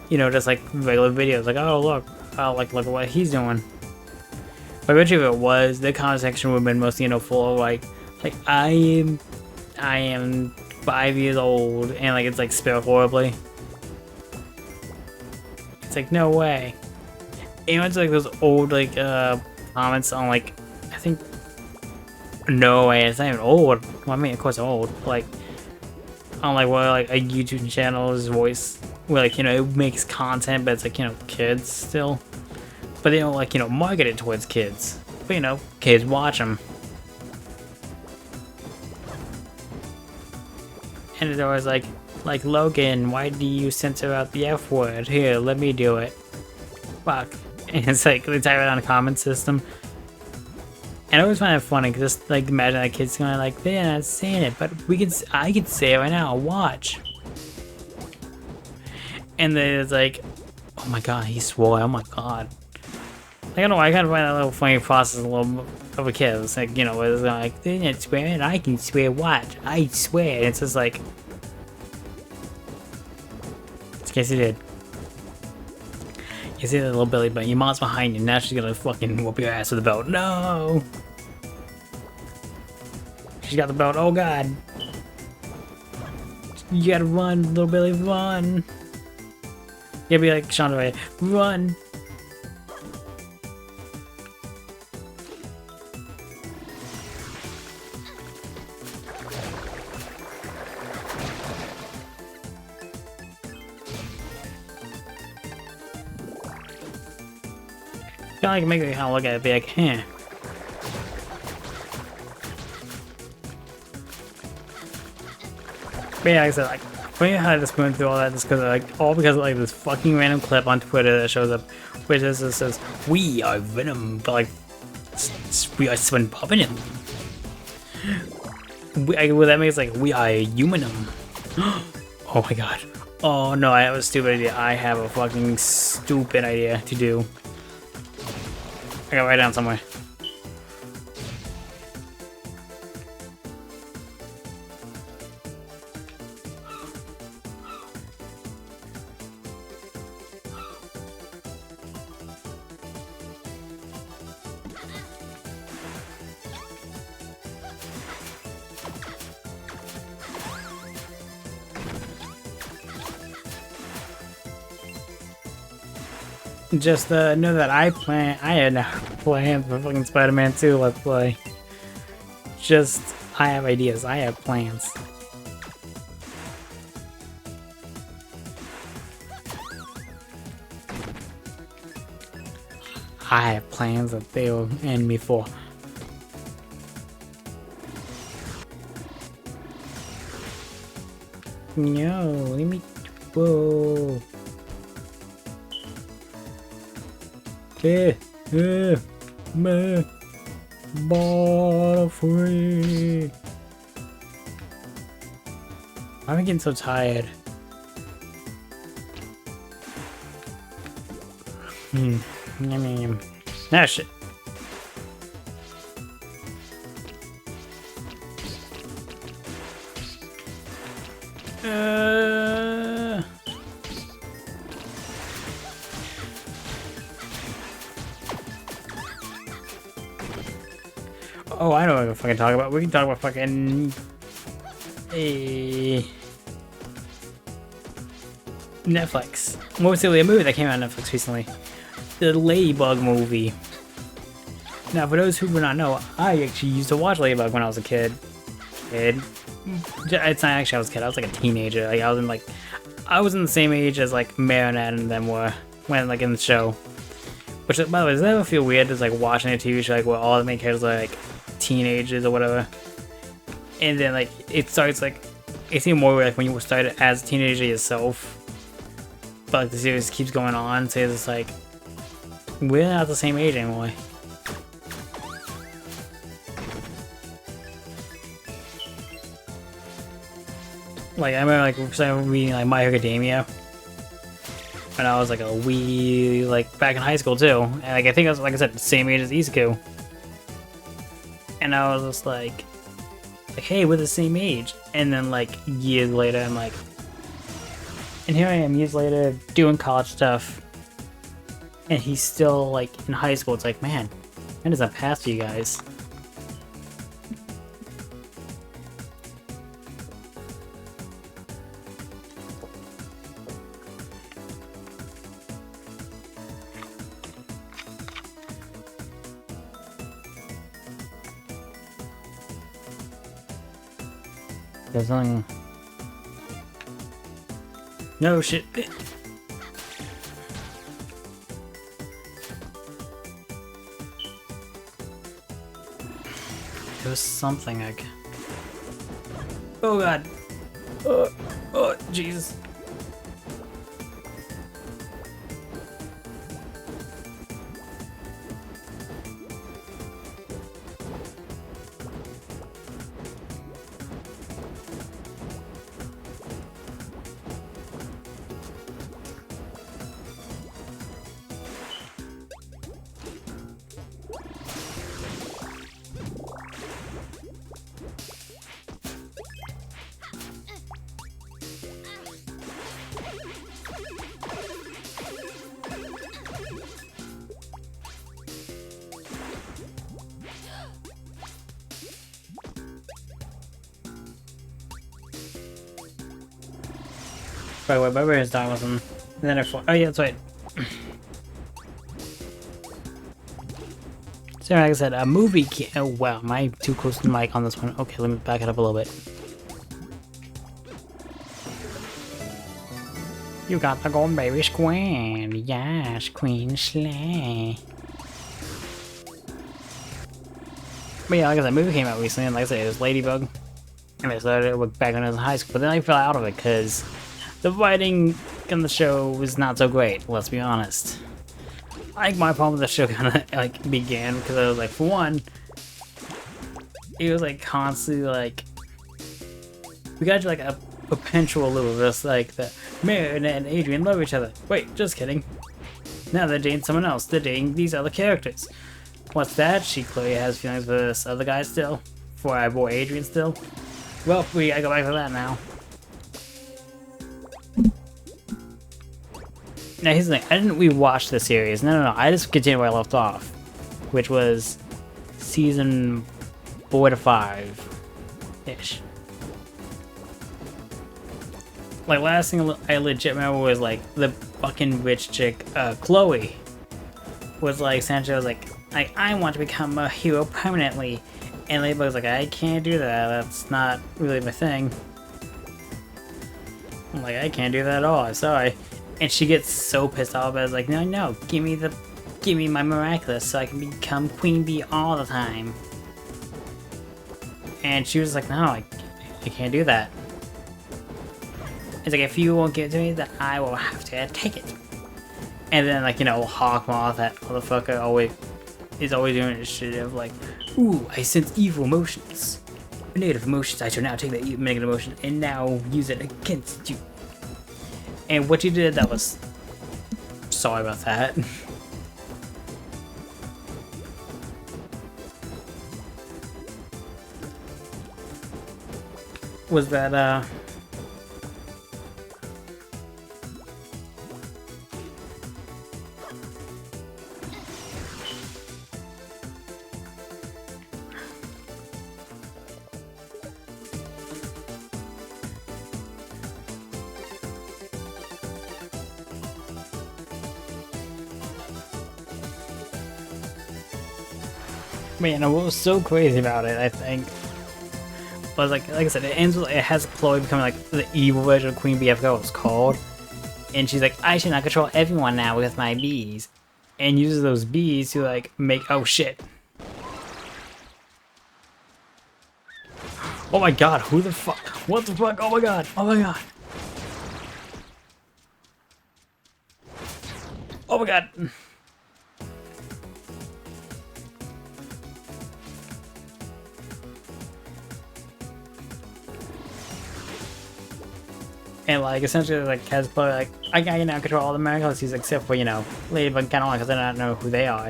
you know, just like regular videos. Like, oh look, oh look at what he's doing. But eventually, if it was, the comment section would have been mostly, you know, full of like I am 5 years old, and like it's like spelled horribly. It's like no way. And it's like those old like comments on like, I think, no way, it's not even old. Well, I mean, of course old. Like on like what, like a YouTube channel's voice, where like, you know, it makes content, but it's like, you know, kids still. But they don't like, you know, market it towards kids. But you know, kids watch them. And it's always like Logan, why do you censor out the F word? Here, let me do it. Fuck. And it's like they type it on a comment system. And I always find it funny because just like imagine that kid's going like, they're not saying it, but I can say it right now. Watch. And then it's like, oh my god, he swore. Oh my god. I don't know. I kind of find that little funny process a little of a kid. It's like, you know, it's like, they're not swearing. I can swear. Watch. I swear. And it's just like, in case you did. You see that little belly button. Your mom's behind you. Now she's gonna fucking whoop your ass with the belt. No! She's got the belt. Oh god. You gotta run, little Billy, run. You gotta be like Shantae, run. Kind of like make me kind of look at it, be like, huh. But yeah, like I said, like, funny how I just went through all that just because, like, all because of like this fucking random clip on Twitter that shows up, which is it says, "We are Venom," but like, we are Spin Venom. Well, that means like we are Humanum. Oh my god. Oh no, I have a stupid idea. I have a fucking stupid idea to do. I gotta write it down somewhere. Just know that I had plans for fucking Spider-Man 2 Let's Play. Just, I have ideas, I have plans. I have plans that they will end me for. No, let me go. Ball free. I'm getting so tired. Ah, shit. Oh, I know what we're fucking talking about. We can talk about fucking Netflix. Mostly a movie that came out on Netflix recently. The Ladybug movie. Now, for those who do not know, I actually used to watch Ladybug when I was a kid. It's not actually I was a kid. I was like a teenager. Like I was in the same age as like Marinette and them were when like in the show. Which, by the way, does that ever feel weird? Just like watching a TV show like where all the main characters are like teenagers or whatever, and then like it starts like it's even more weird like when you start as a teenager yourself, but like the series keeps going on, so it's like we're not the same age anymore. Like I remember like reading like My Hero Academia when I was like a wee like back in high school too, and like I think I was like I said the same age as Izuku. And I was just like, hey, we're the same age. And then like years later, I'm like, and here I am years later doing college stuff. And he's still like in high school. It's like, man, when does that pass for you guys? There's something. No shit. There was something like. Oh god. Oh Jesus. By the way, my brain is dying with him. And then oh yeah, that's right. So like I said, a movie oh wow, am I too close to the mic on this one? Okay, let me back it up a little bit. You got the golden baby square. Yes, Queen Slay. But yeah, like I said, a movie came out recently, and like I said, it was Ladybug. And I started it back when I was in high school, but then I fell out of it because the writing in the show was not so great, let's be honest. I think my problem with the show kind of like began because I was like, for one, it was like constantly like, we got like a perpetual loop of this, like the Marinette and Adrian love each other. Wait, just kidding. Now they're dating someone else, they're dating these other characters. What's that? She clearly has feelings for this other guy still. For our boy Adrian still. Well, we gotta go back to that now. Now here's the thing, I didn't rewatch the series. No, I just continued where I left off. Which was season 4 to 5-ish. Like last thing I legit remember was like the fucking rich chick, Chloe, was like, Sancho was like, I want to become a hero permanently. And Ladybug's like, I can't do that, that's not really my thing. I'm like, I can't do that at all, I'm sorry. And she gets so pissed off, but I was like, no, give me my miraculous so I can become Queen Bee all the time. And she was like, no, I can't do that. It's like, if you won't give it to me, then I will have to take it. And then, like, you know, Hawkmoth, that motherfucker, is always doing this shit of like, ooh, I sense evil emotions. Negative emotions, I shall now take that negative emotion and now use it against you. And what you did, that was... Sorry about that. Was that, Man, what was so crazy about it, I think, was like I said, it ends with, it has Chloe becoming like the evil version of Queen Bee, I forgot what it's called. And she's like, I should not control everyone now with my bees. And uses those bees to like make, oh shit. Oh my god, who the fuck? What the fuck? Oh my god, oh my god. Oh my god. And like essentially like has Chloe like, I can now control all the miraculous except for, you know, Ladybug and Cannoli, because I don't know who they are.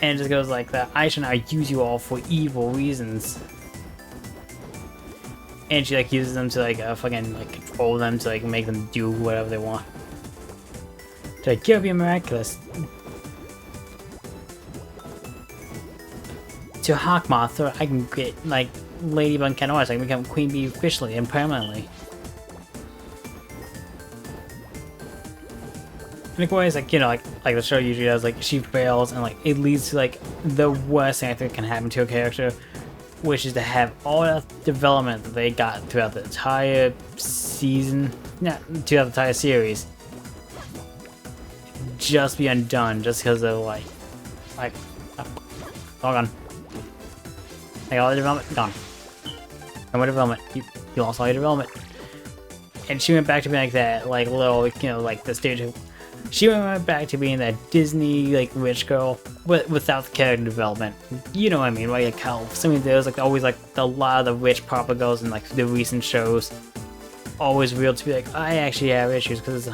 And it just goes like that, I shall now use you all for evil reasons. And she like uses them to like fucking like control them to like make them do whatever they want. To like, give you miraculous. To Hawkmoth so I can get like Ladybug and Cannoli so I can become Queen Bee officially and permanently. And of course, like, you know, like the show usually does, like, she fails, and, like, it leads to, like, the worst thing I think can happen to a character, which is to have all the development that they got throughout the entire season, throughout the entire series, just be undone just because of, like, all gone. Like, all the development, gone. No more development. You lost all your development. And she went back to being like that, like, little, you know, like, the stage of... She went back to being that Disney, like, rich girl, but without the character development. You know what I mean, right? Like, how some of those, like, always, like, a lot of the rich proper girls in, like, the recent shows always real to be like, I actually have issues because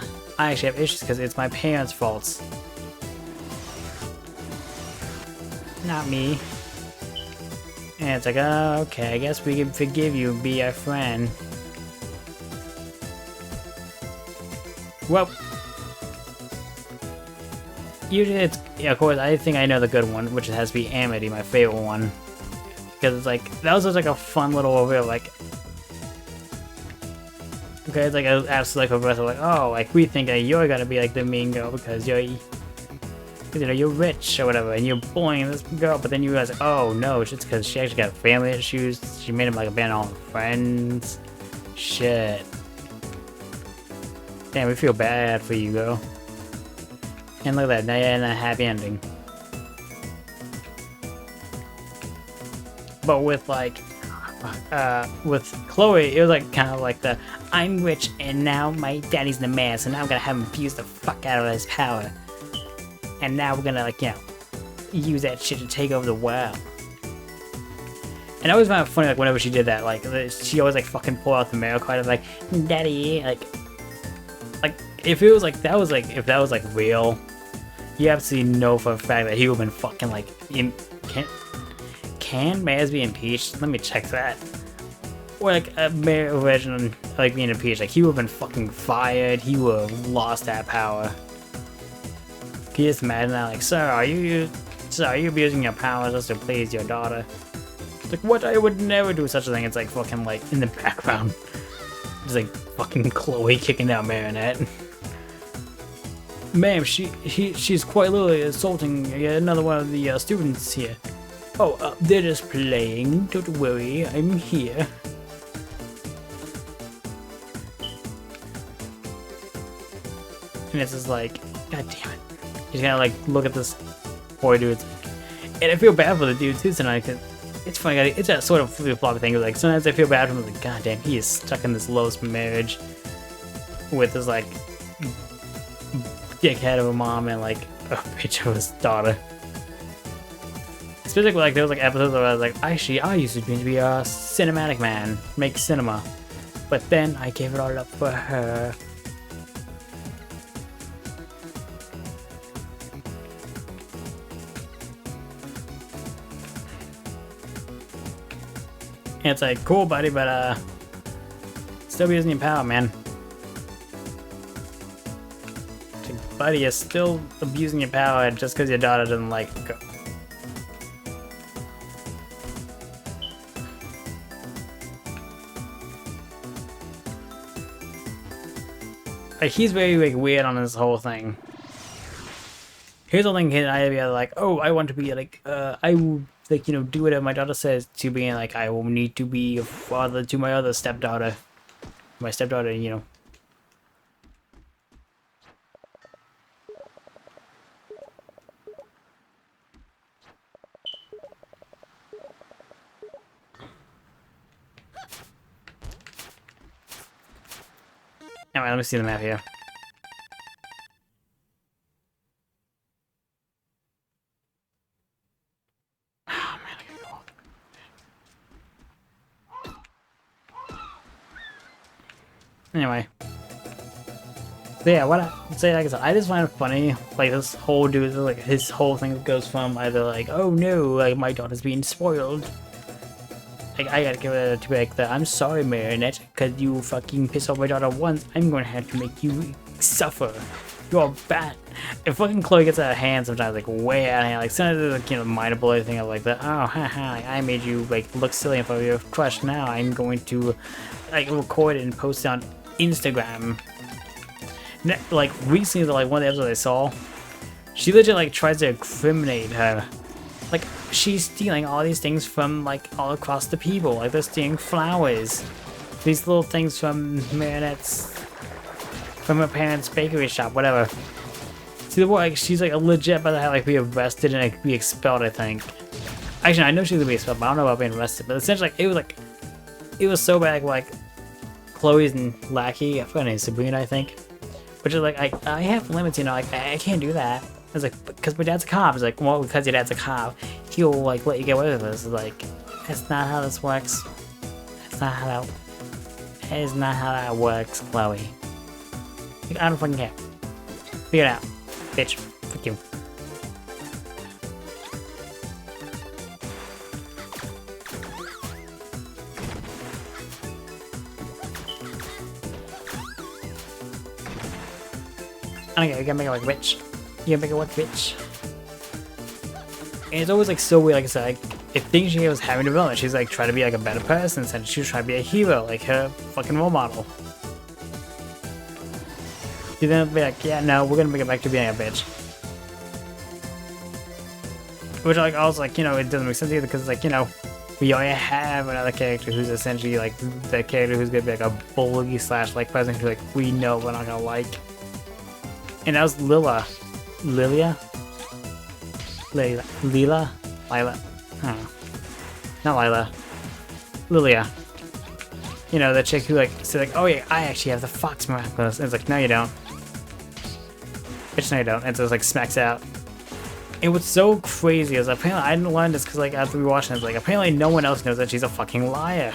it's my parents' faults. Not me. And it's like, oh, okay, I guess we can forgive you and be our friend. Well, usually it's, yeah, of course, I think I know the good one, which has to be Amity, my favorite one. Because it's like, that was just like a fun little reveal, like, okay, it's like an absolute like, breath of like, oh, like, we think that you're gonna be like the mean girl because you know, you're rich or whatever, and you're bullying this girl, but then you realize, oh no, it's just because she actually got family issues, she made him like abandon all her friends. Shit. Damn, we feel bad for you, girl. And look at that, now you're in a happy ending. But with like, with Chloe, it was like kind of like the, I'm rich and now my daddy's the man, so now I'm gonna have him abuse the fuck out of his power. And now we're gonna, like, you know, use that shit to take over the world. And it always found it funny, like, whenever she did that, like, she always, like, fucking pull out the Mario card and, like, Daddy, like, if it was, like, if that was, like, real, you absolutely know for a fact that he would've been fucking, like, can Maz be impeached? Let me check that. Or, like, a Mario version of, like, being impeached, like, he would've been fucking fired, he would've lost that power. Can you just imagine that, like, sir, are you abusing your powers just to please your daughter? It's like, what? I would never do such a thing. It's like fucking, like, in the background. It's like fucking Chloe kicking down Marinette. Ma'am, she's quite literally assaulting another one of the students here. Oh, they're just playing. Don't worry, I'm here. And it's just like, god damn it. He's gonna like look at this poor dude. And I feel bad for the dude too tonight, cause it's funny, it's that sort of flip-flop thing. Like sometimes I feel bad for him, like god damn, he is stuck in this lowest marriage with this like dickhead of a mom and like a bitch of his daughter. Especially like there was like episodes where I was like, actually I used to dream to be a cinematic man, make cinema, but then I gave it all up for her. And it's like, cool buddy, but still be using your power, man. Buddy, you're still abusing your power just because your daughter doesn't like it. Like, he's very like weird on this whole thing. Here's the thing, I'd be like, oh, I want to be like, I will like, you know, do whatever my daughter says, to being like, I will need to be a father to my other stepdaughter. My stepdaughter, you know. Anyway, let me see the map here. Oh man, I gotta go. Anyway. So yeah, what I say, like I said, I just find it funny, like this whole dude, like his whole thing goes from either like, oh no, like my daughter's being spoiled. Like, I gotta give it to like the, I'm sorry, Marinette, because you fucking pissed off my daughter once, I'm gonna have to make you suffer. You're bad. And fucking Chloe gets out of hand sometimes, like, way out of hand. Like, sometimes there's, like, you know, minor bully thing of, like, the, oh, haha, like, I made you, like, look silly in front of your crush. Now I'm going to, like, record it and post it on Instagram. Like, recently, like, one of the episodes I saw, she legit, like, tries to incriminate her. Like, she's stealing all these things from, like, all across the people. Like, they're stealing flowers. These little things from Marinette's, from her parents' bakery shop, whatever. See, the boy, like, she's, like, legit about to have, like, be arrested and, like, be expelled, I think. Actually, I know she's gonna be expelled, but I don't know about being arrested. But essentially, like, it was so bad, like, Chloe's and Lackey, I forgot her name, Sabrina, I think. Which is, like, I have limits, you know, like, I can't do that. I was like, because my dad's a cop. It's like, well, because your dad's a cop, he'll, like, let you get away with this. It's like, that's not how this works. That's not how that is not how that works, Chloe. Like, I don't fucking care. Figure it out. Bitch. Fuck you. I don't care, you gotta make it like rich. You gotta make it work, bitch. And it's always like so weird, like I said, like, if things she was having development, she's like trying to be like a better person, instead she was trying to be a hero, like her fucking role model. You then be like, yeah, no, we're gonna make it back to being a bitch. Which, like, also, like, you know, it doesn't make sense either, because, like, you know, we already have another character who's essentially, like, the character who's gonna be, like, a bully slash, like, person who's, like, we know we're not gonna like. And that was Lila. Lilia? Lila? Lila? Lila? I don't know. Not Lila. Lilia. You know, the chick who, like, said, like, oh yeah, I actually have the Fox Miraculous. And it's like, no you don't. Bitch, no you don't. And so it's like, smacks out. And what's so crazy is apparently, I didn't learn this because, like, after we watched it, it's like, apparently no one else knows that she's a fucking liar.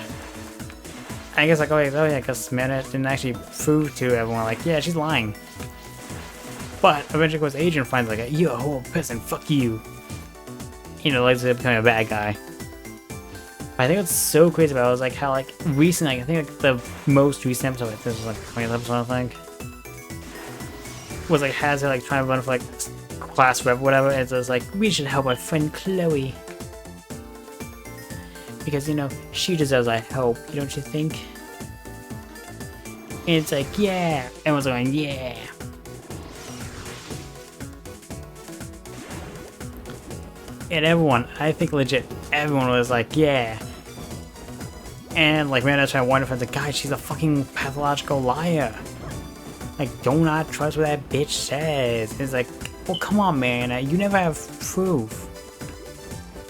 I guess, like, oh yeah, because Marinette didn't actually prove to everyone, like, yeah, she's lying. But eventually, goes agent finds, like, you're a whole person, fuck you. You know, like, becoming a bad guy. I think what's so crazy about it was, like, how, like, recent, like, I think, like, the most recent episode, like, this was, like, the 20th episode, I think, was, like, has her, like, trying to run for, like, class rep, whatever, and so it's like, we should help our friend Chloe. Because, you know, she deserves our help, don't you think? And it's like, yeah. Everyone's going, yeah. And everyone, I think legit, everyone was like, yeah. And like, man, I was trying to wonder if I was like, guys, she's a fucking pathological liar. Like, do not trust what that bitch says. It's like, well, come on, man, you never have proof.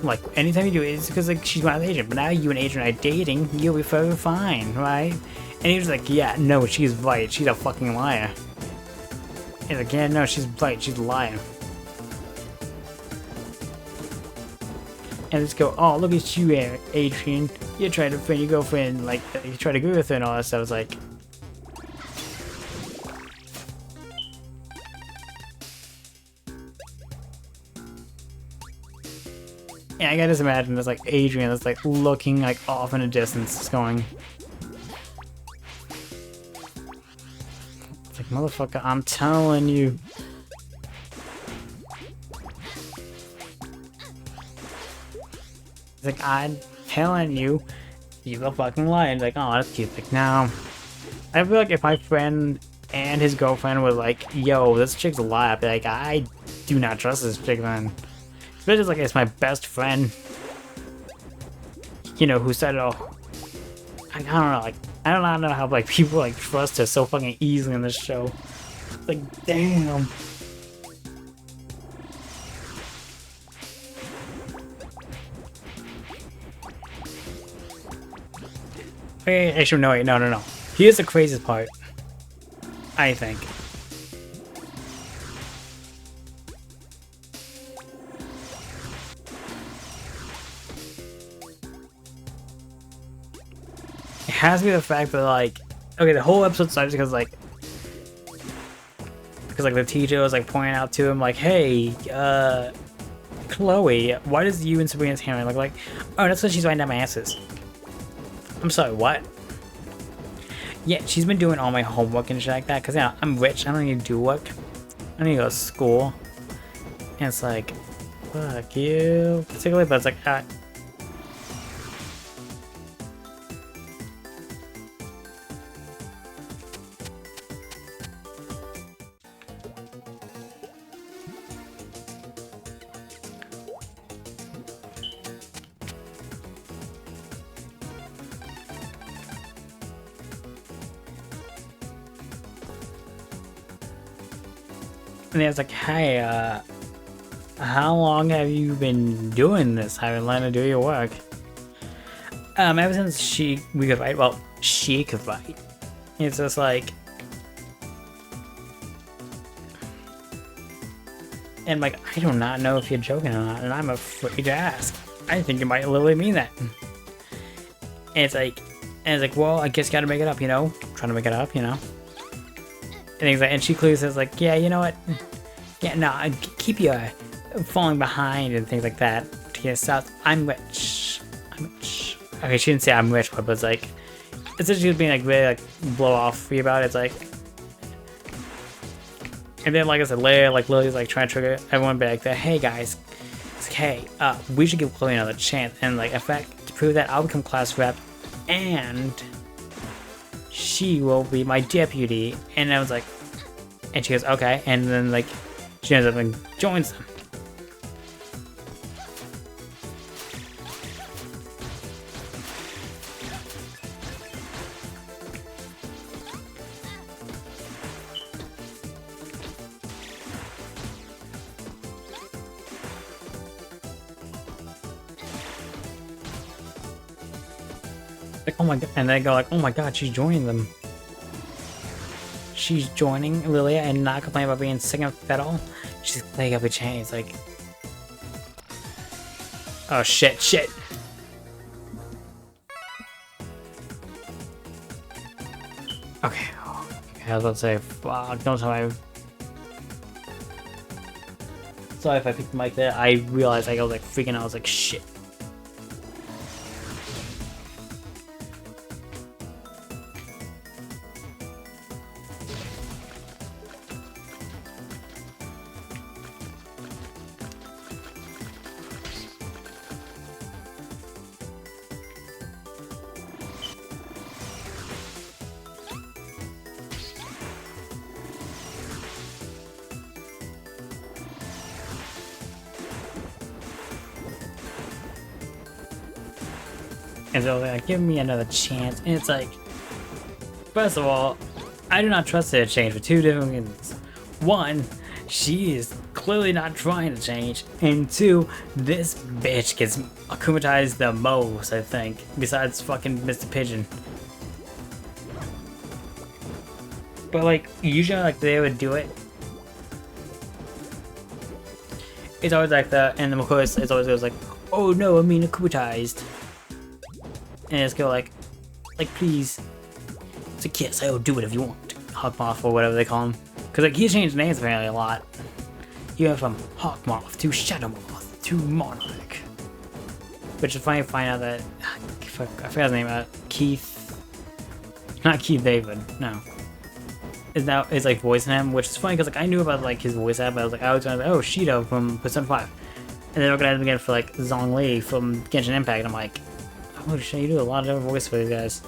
Like, anytime you do it, it's because like she's my agent, but now you and Adrian are dating, you'll be forever fine, right? And he was like, yeah, no, she's right, she's a fucking liar. He's like, yeah, no, she's right, she's lying. And let's go, oh, look at you, Adrian. You're trying to find your girlfriend, like, you try to agree with her and all that stuff. It's like, and I can just imagine this, like, Adrian that's, like, looking, like, off in the distance, just going, it's like, motherfucker, I'm telling you. It's like, I'm telling you, he's a fucking liar. Like, oh, that's cute. Like, now, I feel like if my friend and his girlfriend were like, yo, this chick's a liar, I'd be like, I do not trust this chick, man. Especially like it's my best friend, you know, who said it all. I don't know, like, I don't know how like people like trust her so fucking easily in this show. Like, damn. Okay, actually, no, wait, no. Here's the craziest part, I think. It has to be the fact that, like, okay, the whole episode starts because like the teacher was like pointing out to him like, hey, Chloe, why does you and Sabrina's handwriting look like, oh, that's because she's writing down my answers. I'm sorry, what? Yeah, she's been doing all my homework and shit like that, because, yeah, I'm rich, I don't need to do work. I don't need to go to school. And it's like, fuck you. Particularly, but it's like, and it's like, hey, how long have you been doing this? Have you learned to do your work? Ever since we could write, well, she could write. It's just like, and like, I do not know if you're joking or not, and I'm afraid to ask. I think you might literally mean that. And it's like, well, I guess you gotta make it up, you know? Trying to make it up, you know? And things like, and she clearly says like, yeah, you know what? Yeah, no, keep your falling behind and things like that. Yeah, stop. I'm rich. Okay, she didn't say I'm rich, but it's like, it's just she was being like really like blow off free about it. It's like, and then like I said later, like Lily's like trying to trigger everyone back there. Hey guys, it's like, hey, we should give Chloe another chance. And like, in fact, to prove that, I'll become class rep, and she will be my deputy. And I was like, and she goes, okay. And then like, she ends up and joins them. Like, oh my god, and they go like, oh my god, she's joining them. She's joining Lilia and not complaining about being sick and fed all. She's playing up a chain. It's like, oh shit. Okay, I was about to say, fuck, don't tell me. Sorry if I picked the mic there. I realized I was like freaking out. I was like, shit. And so they're like, give me another chance. And it's like, first of all, I do not trust her to change for two different reasons. One, she is clearly not trying to change. And two, this bitch gets akumatized the most, I think. Besides fucking Mr. Pigeon. But like, usually like they would do it. It's always like that, and of course it's always goes like, oh no, I mean akumatized. And it's go like please, it's a kiss, I will do it if you want. Hawkmoth or whatever they call him. Cause like he changed names apparently a lot. You went from Hawkmoth to Shadowmoth to Monarch. Which is funny to find out that, I forgot his name, Keith, not Keith David, no. Is like voicing him, which is funny because like I knew about like his voice app, but I was like, oh Shido from Persona 5, and then we're gonna have him again for like Zhongli from Genshin Impact. I'm like, holy shit, you do a lot of different voices for these guys.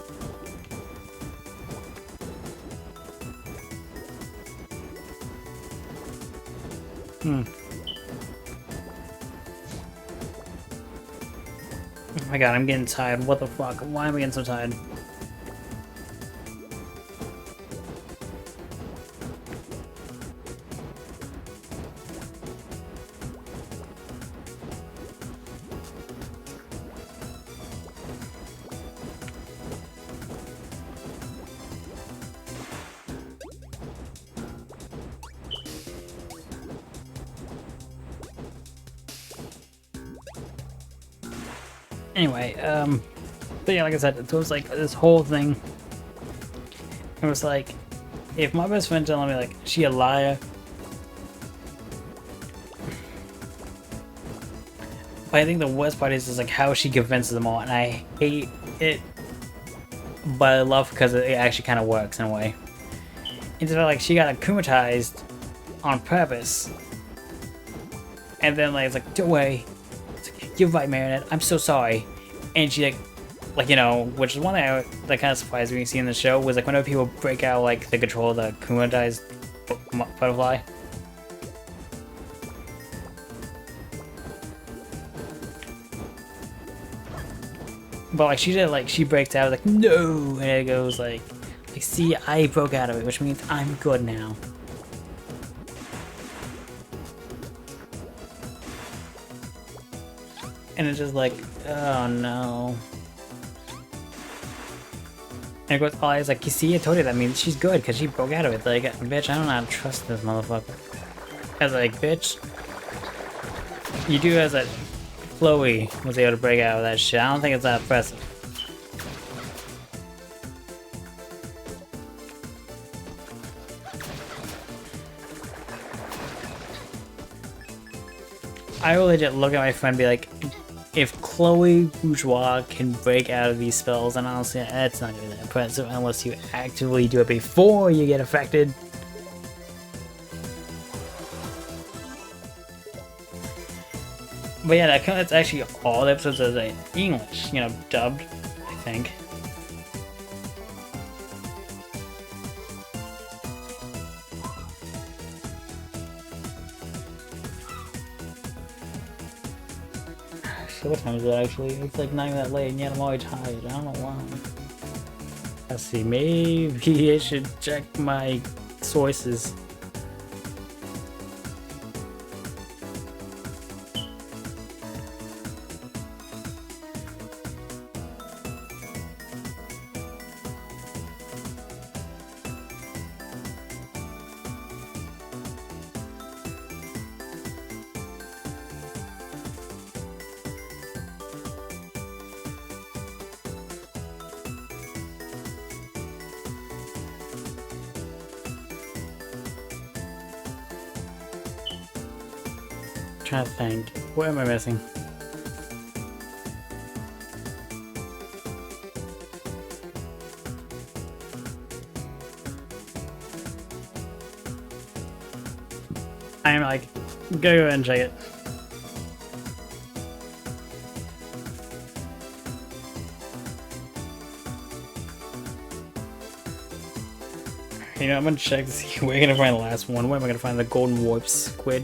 Oh my god, I'm getting tired. What the fuck? Why am I getting so tired? Anyway, but yeah, like I said, it was like this whole thing. It was like, if my best friend telling me like she a liar, but I think the worst part is like how she convinces them all, and I hate it, but I love because it actually kind of works in a way. It's like she got akumatized on purpose, and then like it's like, don't worry. You're right, Marinette. I'm so sorry. And she like you know, which is one thing that kind of surprised me seeing the show was like whenever people break out like the control of the akumatized butterfly. But like she did, like she breaks out like no, and it goes like see, I broke out of it, which means I'm good now. And it's just like, oh no. And of course, all is like, you see, I told you that means she's good because she broke out of it. Like, bitch, I don't know how to trust this motherfucker. I was like, bitch, you do as that Chloe was able to break out of that shit. I don't think it's that impressive. I will legit look at my friend and be like, if Chloe Bourgeois can break out of these spells, and honestly, that's not gonna be that impressive unless you actively do it before you get affected. But yeah, that's actually all the episodes are in English, you know, dubbed, I think. So what time is it actually? It's like not even that late and yet I'm already tired. I don't know why. Let's see, maybe I should check my sources. Trying to think. What am I missing? I'm like, go ahead and check it. You know, I'm gonna check to see where I'm gonna find the last one. Where am I gonna find the golden warp squid?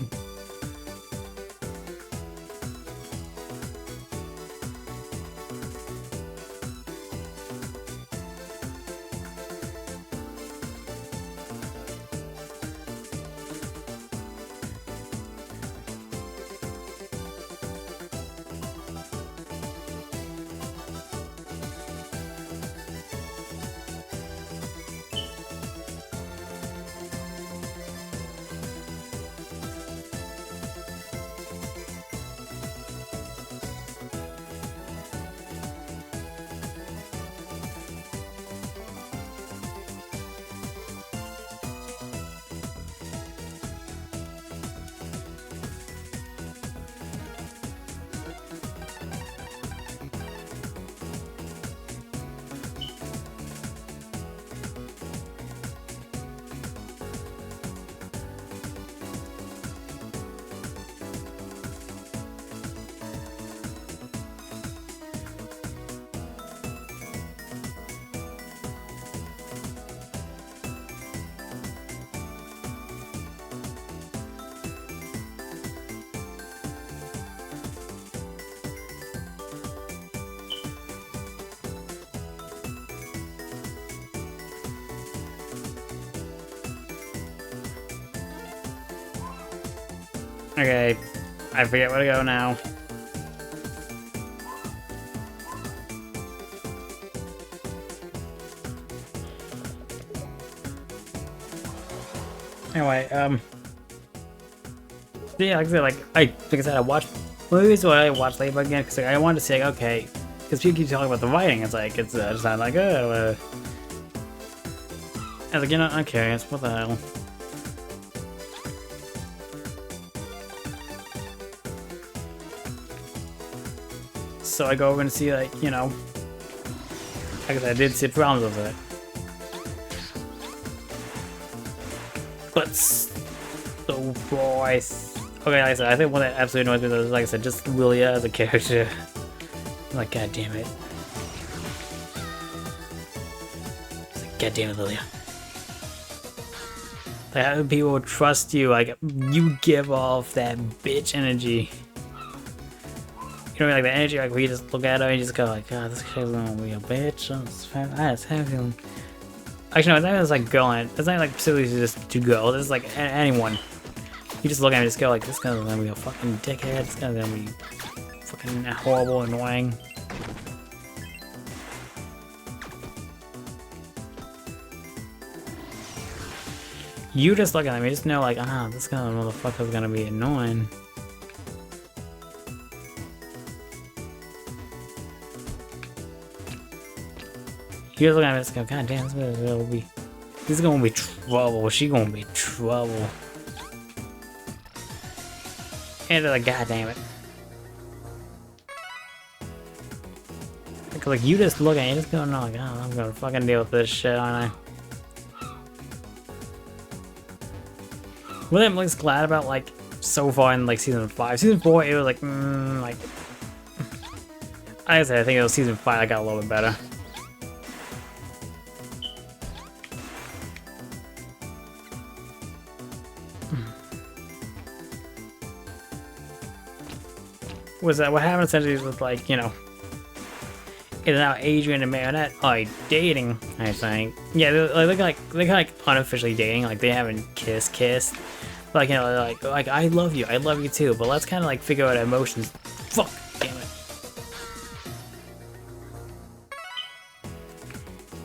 Okay, I forget where to go now. Anyway, yeah, like I said, like I said, I watched movies where I watched Ladybug again because like, I wanted to say, like, okay, because people keep talking about the writing, it's like, it's just not like, I was like, you know, I'm curious, what the hell? So I go over and see, like, you know, like I said, I did see problems with it. But so boys. Okay, like I said, I think one that absolutely annoys me though is, like I said, just Lilia as a character. I'm like, god damn it. It's like, god damn it, Lilia. Like, how do people trust you? Like, you give off that bitch energy. You know, like the energy, like, where you just look at her and you just go, like, God, this kid's gonna be a bitch. I just have him. Actually, no, it's not even just like girl, it's not like specifically just to girls, it's like anyone. You just look at him and just go, like, this guy's gonna be a fucking dickhead, this guy's gonna be fucking horrible, annoying. You just look at him, you just know, like, this kind of motherfucker's gonna be annoying. You just look at him and just go, god damn, this is gonna be trouble, she gonna be trouble. And they're like, god damn it. Like, you just look at it, you just go, no, like, oh, I'm gonna fucking deal with this shit, aren't I? What I'm least glad about, like, so far in, like, season 5. Season 4, it was like, like... I said, I think it was season 5 that got a little bit better. Was that what happened essentially with, like, you know, is now Adrian and Marionette are dating, I think. Yeah, they're kind of like unofficially dating, like they haven't kissed. Like, you know, they're like I love you too, but let's kind of like figure out emotions. Fuck, damn it.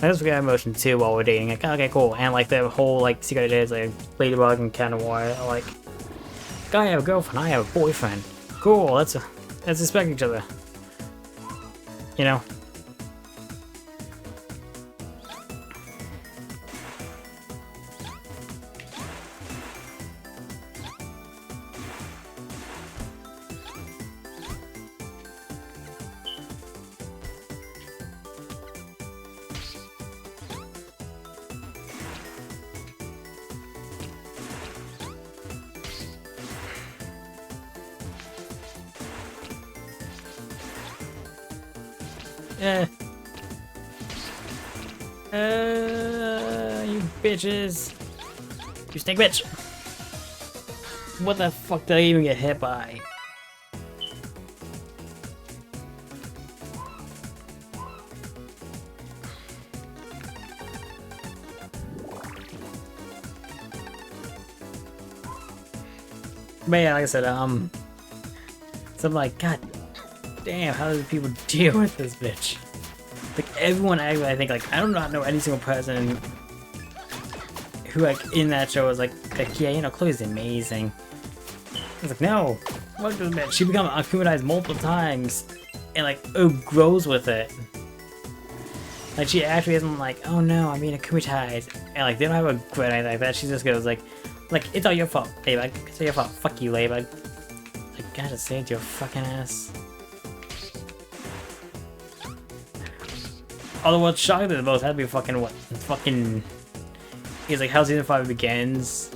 Let's figure out emotions too while we're dating. Like, okay, cool. And like the whole like secret is like Ladybug and Cat Noir are like, I have a girlfriend, I have a boyfriend. Cool, let's respect each other. You know? You bitches. You snake bitch. What the fuck did I even get hit by? But yeah, like I said, so I'm like, god damn, how do people deal with this bitch? Like, everyone actually, I think, like, I do not know any single person who, like, in that show was like, yeah, you know, Chloe's amazing. I was like, no, fuck this bitch. She become akumatized multiple times, and, like, grows with it. Like, she actually isn't like, oh no, I'm being akumatized. And, like, they don't have a grit or anything like that. She just goes, like, it's all your fault, Ladybug. It's all your fault. Fuck you, Ladybug. Like, God, just saved your fucking ass. Although what's shocking to the most had to be fucking what? Fucking. He's like how season 5 begins.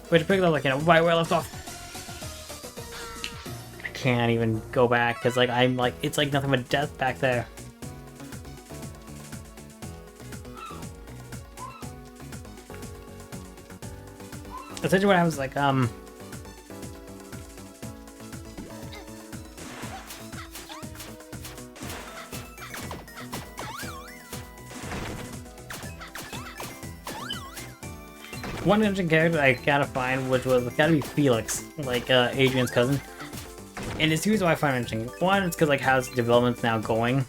Which picks up like, you know, right where I left off. I can't even go back because like I'm like it's like nothing but death back there. Essentially what happens like One interesting character I gotta find, which was gotta be Felix, like Adrian's cousin. And it's the reason why I find it interesting. One, it's because like how his development's now going.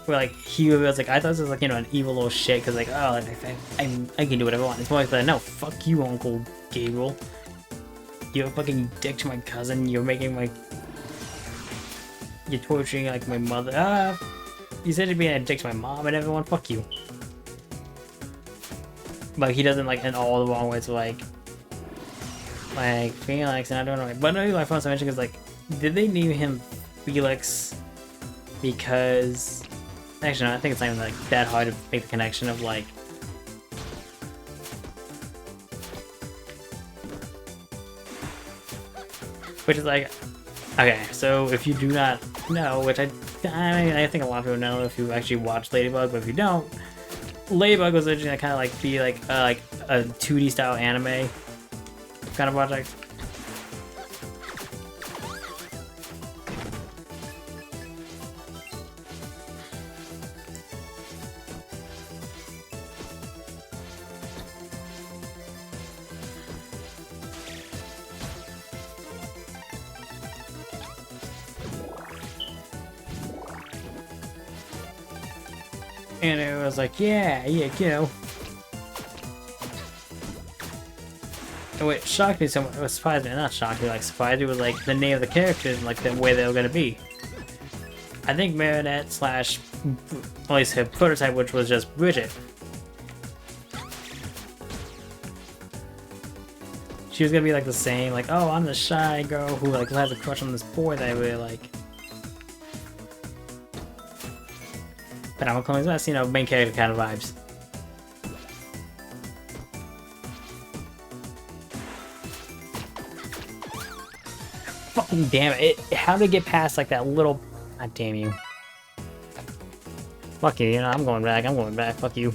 Where like he was like, I thought this was like, you know, an evil little shit because like, oh, like, I can do whatever I want. It's more like, no, fuck you, Uncle Gabriel. You're a fucking dick to my cousin. You're torturing like my mother. You said you're being a dick to my mom and everyone. Fuck you. But he doesn't like in all the wrong ways. So, like Felix, and I don't know. But no, I found some interesting because like, did they name him Felix because? Actually, no, I think it's not even like that hard to make the connection of like. Which is like, okay, so if you do not know, which I think a lot of people know if you actually watch Ladybug, but if you don't, Ladybug was originally kind of like be like a 2D style anime kind of project. And it was like, yeah, you know. And what shocked me so much, was surprised me, not shocked me, like surprised me was like the name of the characters and like the way they were gonna be. I think Marinette slash, at least her prototype, which was just Bridget. She was gonna be like the same, like, oh, I'm the shy girl who like has a crush on this boy that I really like. But I'm calling this, you know, main character kind of vibes. Fucking damn it. How did it get past like that little... God damn you. Fuck you, you know, I'm going back, fuck you.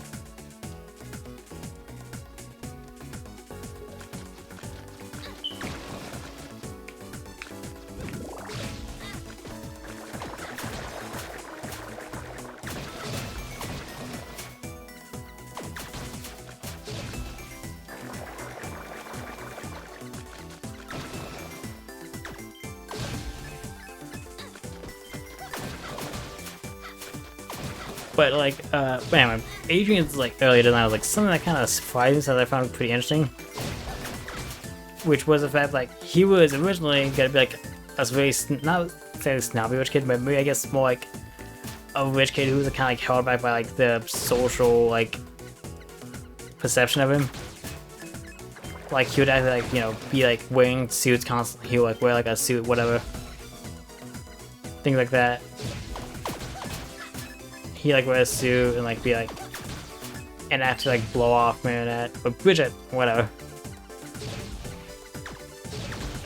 But like, anyway, Adrian's like earlier design was like something that kind of surprised me, so that I found pretty interesting. Which was the fact like he was originally gonna be like a very not say snobby rich kid, but maybe I guess more like a rich kid who was kind of like held back by like the social like perception of him. Like he would actually like, you know, be like wearing suits constantly. He would like wear like a suit, whatever, things like that. He like wear a suit and like be like and actually like blow off Marinette or Bridget, whatever.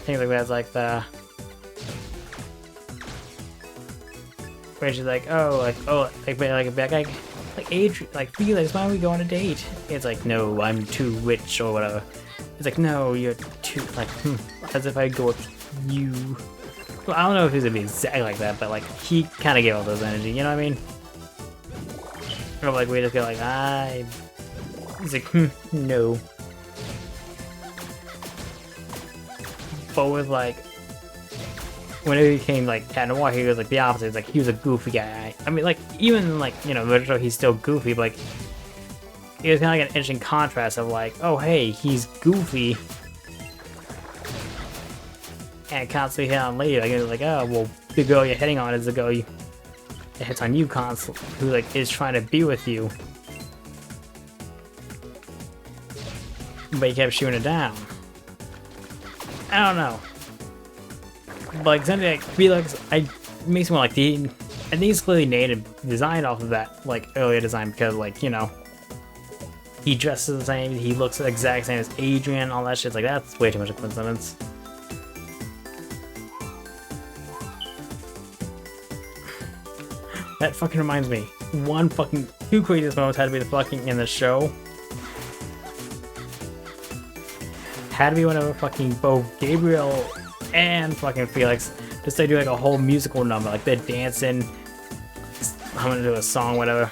Things like that's like the where she's like, oh like Adrian, like Felix, why don't we go on a date? It's like, no, I'm too rich or whatever. It's like, no, you're too like as if I go with you. Well, I don't know if he's gonna be exactly like that, but like he kind of gave all those energy, you know what I mean? Or like we just go like, he's like, no. But with like, whenever he became like Cat Noir, he was like the opposite. It's like he was a goofy guy. I mean, like even like, you know, Retro, he's still goofy, but like it was kind of like an interesting contrast of like, oh hey, he's goofy and constantly hit on lady. Like it was like, oh well, the girl you're hitting on is the girl that hits on you constantly, who like is trying to be with you, but he kept shooting it down. I don't know. But like something like Felix, makes me want like I think it's clearly named and designed off of that like earlier design because like, you know, he dresses the same, he looks the exact same as Adrian, all that shit. Like that's way too much of a coincidence. That fucking reminds me. Two craziest moments had to be the fucking in the show. Had to be whenever fucking both Gabriel and fucking Felix just they do like a whole musical number, like they're dancing, I'm gonna do a song, whatever.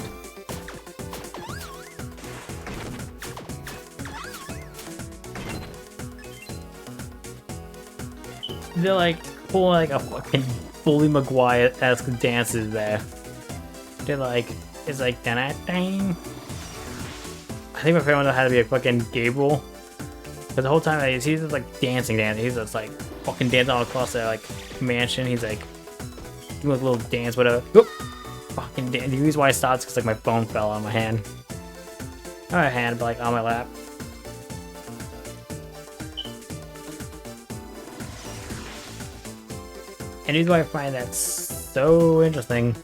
they're like pulling like a fucking Bully Maguire-esque dances there. They're like, it's like dang. I think my favorite one had to be a fucking Gabriel. Because the whole time he's just like dancing. He's just like fucking dancing all across their like mansion. He's like doing like a little dance, whatever. Whoop! Fucking dance. The reason why it stops because like my phone fell on my hand. Not my hand, but like on my lap. And here's why I find that so interesting.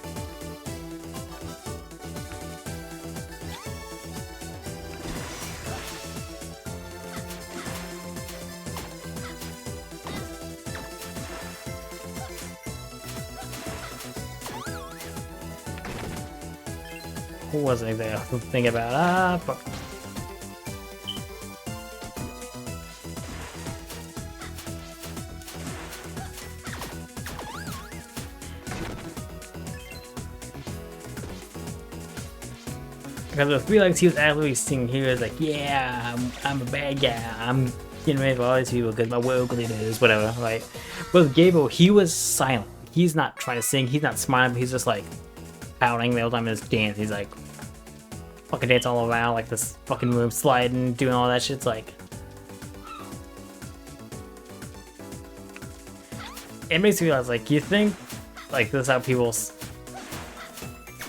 Who wasn't there? Think about fuck. Because with 3 legs, he was actually singing. He was like, "Yeah, I'm a bad guy. I'm getting ready for all these people because my world leaders, whatever." Right? But with Gabriel, he was silent. He's not trying to sing. He's not smiling. But he's just like pouting the whole time in his dance. He's like fucking dance all around, like this fucking room sliding, doing all that shit. It's like it makes me realize, like, you think like this is how people.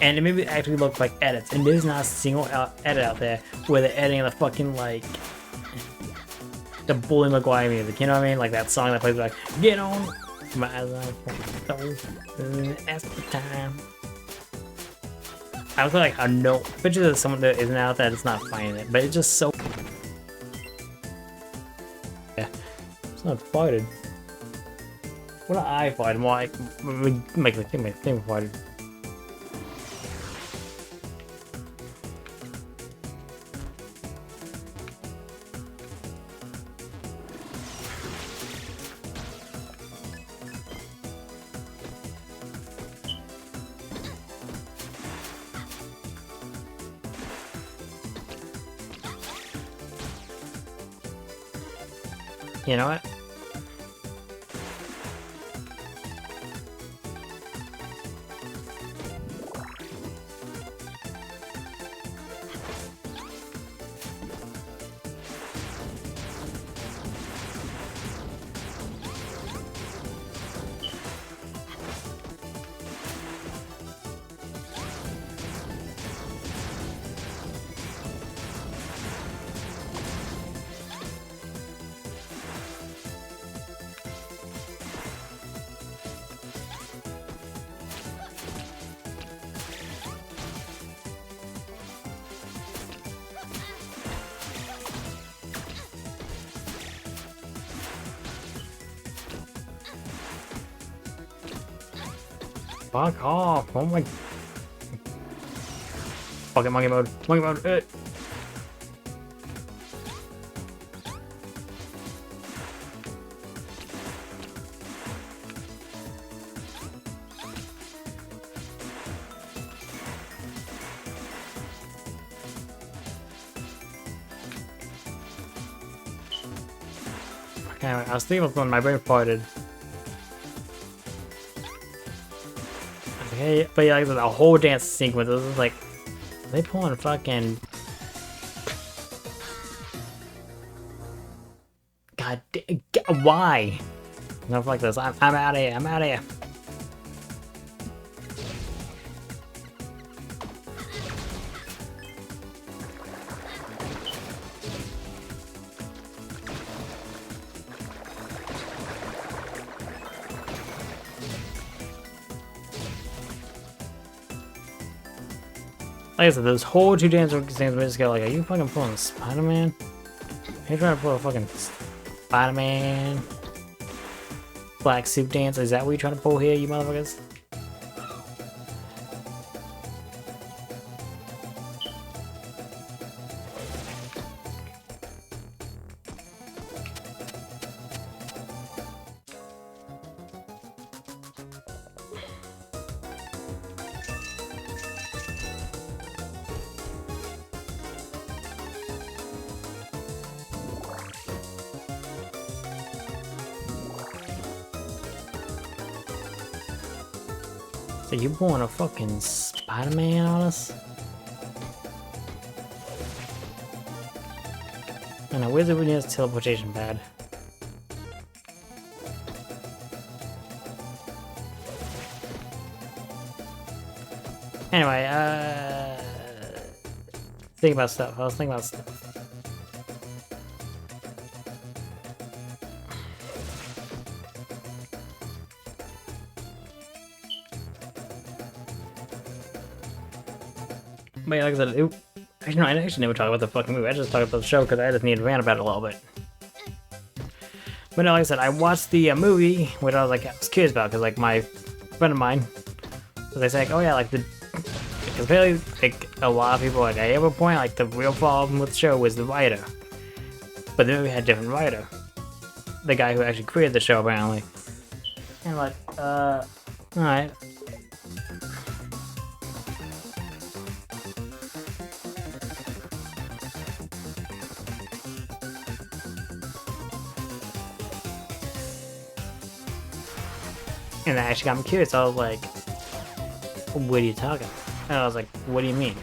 And it made me actually look like edits, and there's not a single edit out there where they're editing the fucking like the Bully Maguire music. You know what I mean? Like that song that plays like "Get on my love, that's the time." I was like, I know, picture of someone that isn't out that is not finding it, but it's just so. Yeah, it's not farted. What do I fart? More like make the thing farted. You know what? Fuck off! Oh my! Fucking monkey mode! Monkey mode! Okay, I was thinking of when my brain farted. Okay, but yeah, like the whole dance sequence, this is like, are they pulling fucking. God, why? Enough like this. I'm out of here. I'm out of here. Like I said, those whole 2 dance things, we just go like, are you fucking pulling Spider-Man? Are you trying to pull a fucking Spider-Man black suit dance? Is that what you're trying to pull here, you motherfuckers? So you pulling a fucking Spider-Man on us? I know, where's the nearest teleportation pad? Anyway, think about stuff. I was thinking about stuff. But yeah, like I said, actually, no, I actually never talk about the fucking movie. I just talk about the show because I just need to rant about it a little bit. But no, like I said, I watched the movie, which I was curious about because like my friend of mine was like, oh yeah, like because apparently like a lot of people like at every point like the real problem with the show was the writer, but the movie had a different writer, the guy who actually created the show apparently. And like, all right. And that actually got me curious. I was like, what are you talking about? And I was like, what do you mean?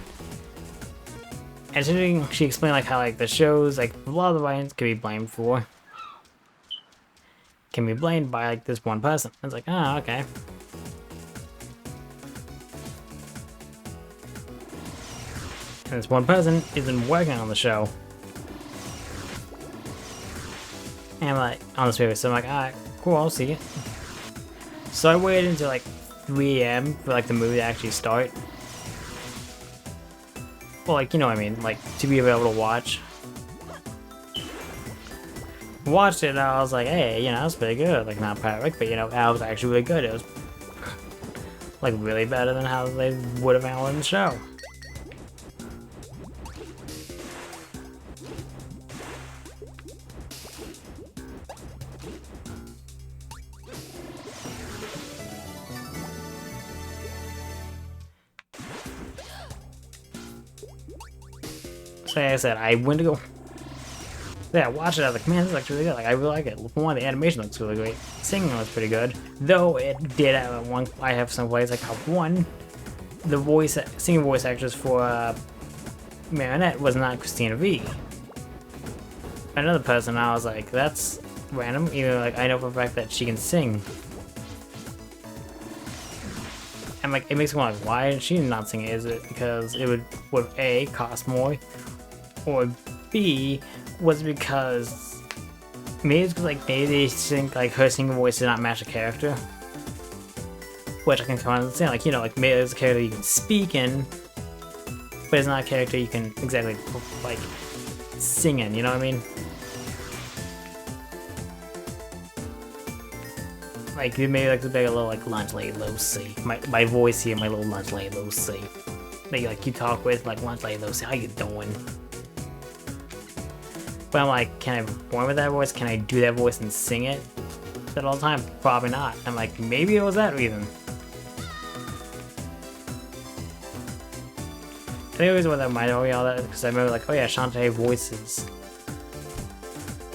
And she explained like how like the shows, like a lot of the writings can be blamed by like this one person. I was like, oh, okay. And this one person isn't working on the show. And I'm like, on this movie, so I'm like, alright, cool, I'll see it. So I waited until like 3 AM for like the movie to actually start. Well, like, you know what I mean, like to be able to watch. Watched it and I was like, hey, you know, it's pretty good. Like, not perfect, but you know, it was actually really good. It was like really better than how they would have handled in the show. So like I said, I went to go. Yeah, watch it. I was like, man, this looks really good. Like, I really like it. For one, the animation looks really great. Singing looks pretty good. Though it did have one. I have some ways like how one, the singing voice actress for Marinette was not Christina V. Another person, I was like, that's random. Even like I know for a fact that she can sing. And like, it makes me wonder, like, why is she not singing? Is it because it would A, cost more, or B, was it because maybe it's because like maybe they think like her singing voice did not match the character, which I can kind of understand. Like, you know, like maybe there's a character you can speak in, but it's not a character you can exactly like sing in. You know what I mean? Like maybe like the big little like lunch lady low C. My voice here, my little lunch lady low C. Like you talk with like lunch lady low C. How you doing? But I'm like, can I perform with that voice? Can I do that voice and sing it at all the time? Probably not. I'm like, maybe it was that reason. I think it was what that might have been all that because I remember like, oh yeah, Shantae voices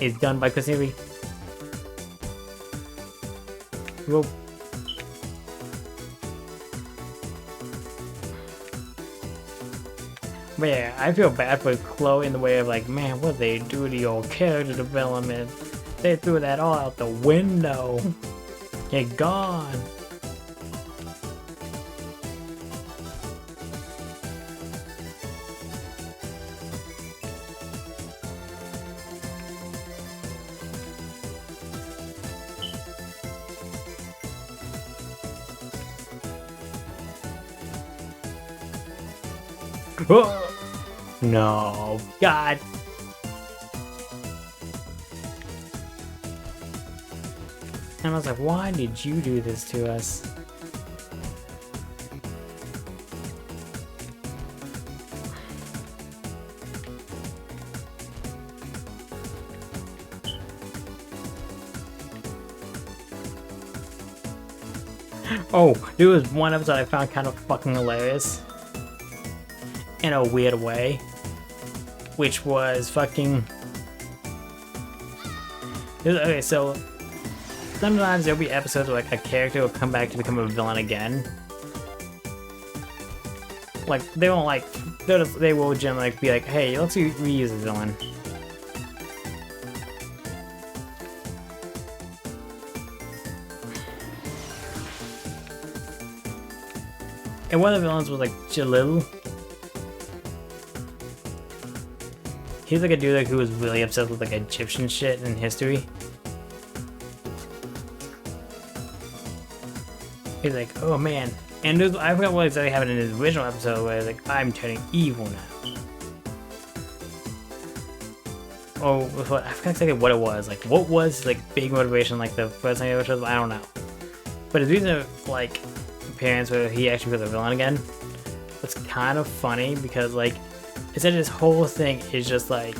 is done by Christina V. Well, but yeah, I feel bad for Chloe in the way of like, man, what they do to your character development? They threw that all out the window. You're gone. Oh, no, God. And I was like, why did you do this to us? Oh, there was one episode I found kind of fucking hilarious. In a weird way. Which was fucking... Okay, so sometimes there'll be episodes where like a character will come back to become a villain again. Like, they won't like, they will generally like, be like, hey, let's reuse the villain. And one of the villains was like Jalil. He's like a dude like, who was really obsessed with like Egyptian shit in history. He's like, oh man. And I forgot what exactly happened in his original episode where he's like, I'm turning evil now. Oh, I forgot exactly what it was. Like, what was like big motivation like the first time he ever showed up? I don't know. But his reason of like appearance where he actually was a villain again was kind of funny because like instead this whole thing is just like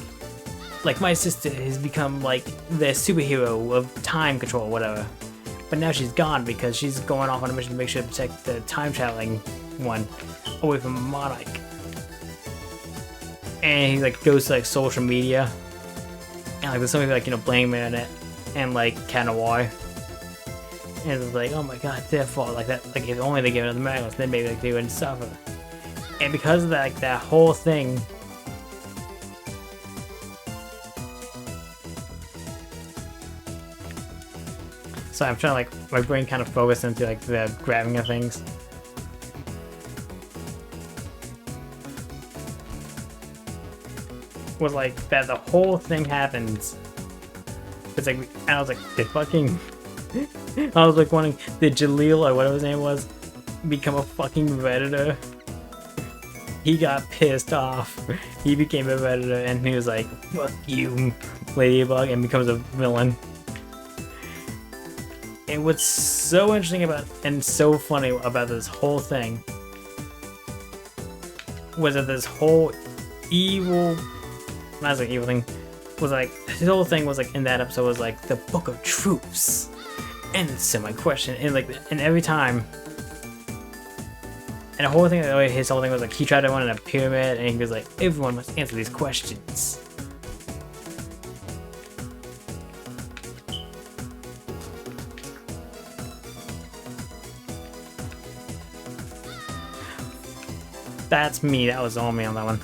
my sister has become like the superhero of time control or whatever. But now she's gone because she's going off on a mission to make sure to protect the time traveling one away from Monarch. And he like goes to like social media and like there's somebody like, you know, blaming it and like Kanawai. And it's like, oh my god, their fault, like that, like if only they gave it to the Magnus, then maybe like they wouldn't suffer. And because of that, like that whole thing, so I'm trying to like, my brain kind of focus into like the grabbing of things. Was like that the whole thing happens. It's like, and I was like, did fucking I was like wondering, did Jalil or whatever his name was become a fucking Redditor? He got pissed off. He became a Redditor and he was like, fuck you, Ladybug, and becomes a villain. And what's so interesting about and so funny about this whole thing was that this whole evil, not like evil thing, was like, his whole thing was like in that episode was like the Book of Truths. Answer my question, and like, and every time, and the whole thing, his whole thing was like he tried to run in a pyramid, and he was like, everyone must answer these questions. That's me. That was all me on that one.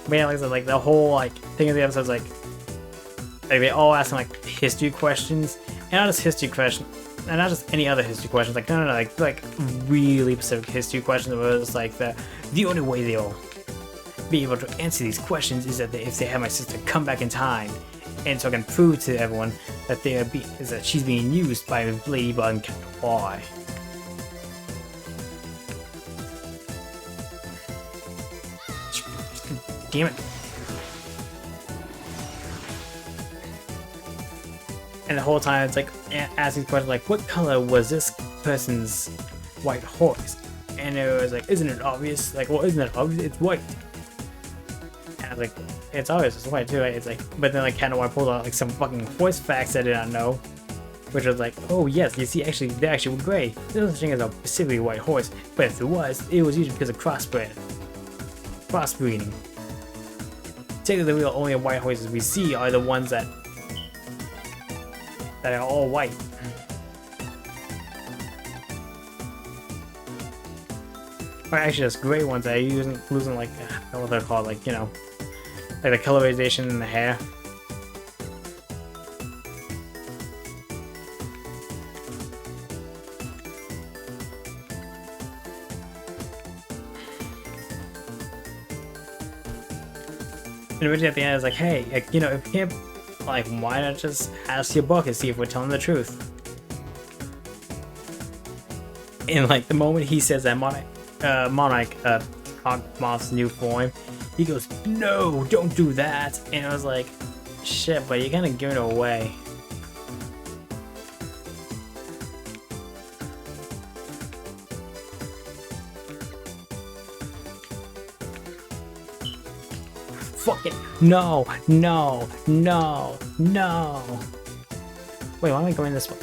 But yeah, like I said, like the whole like thing of the episode is like they all ask him like history questions, and not just history questions, and not just any other history questions. Like no, like really specific history questions. Where it's like the only way they'll be able to answer these questions is that if they have my sister come back in time, and so I can prove to everyone that that she's being used by Ladybug and Kanawai. Damn it. And the whole time it's like asking questions like, what color was this person's white horse? And it was like, isn't it obvious? Like, well, isn't it obvious? It's white. And I was like, it's obvious, it's white too. Right? It's like, but then like Kanawai pulled out like some fucking horse facts I did not know. Which was like, oh yes, you see, actually, they actually were gray. There's no such thing as a specifically white horse, but if it was usually because of crossbreeding. Technically, the only white horses we see are the ones that are all white. Or actually, just gray ones that are losing like, I don't know what they're called, like, you know, like the colorization in the hair. And originally at the end, I was like, hey, like, you know, if you can't, like, why not just ask your book and see if we're telling the truth? And, like, the moment he says that Monarch, Moth's new form, he goes, no, don't do that. And I was like, shit, but you're kind of giving it away. Fuck it. No, no, no, no. Wait, why am I going this way?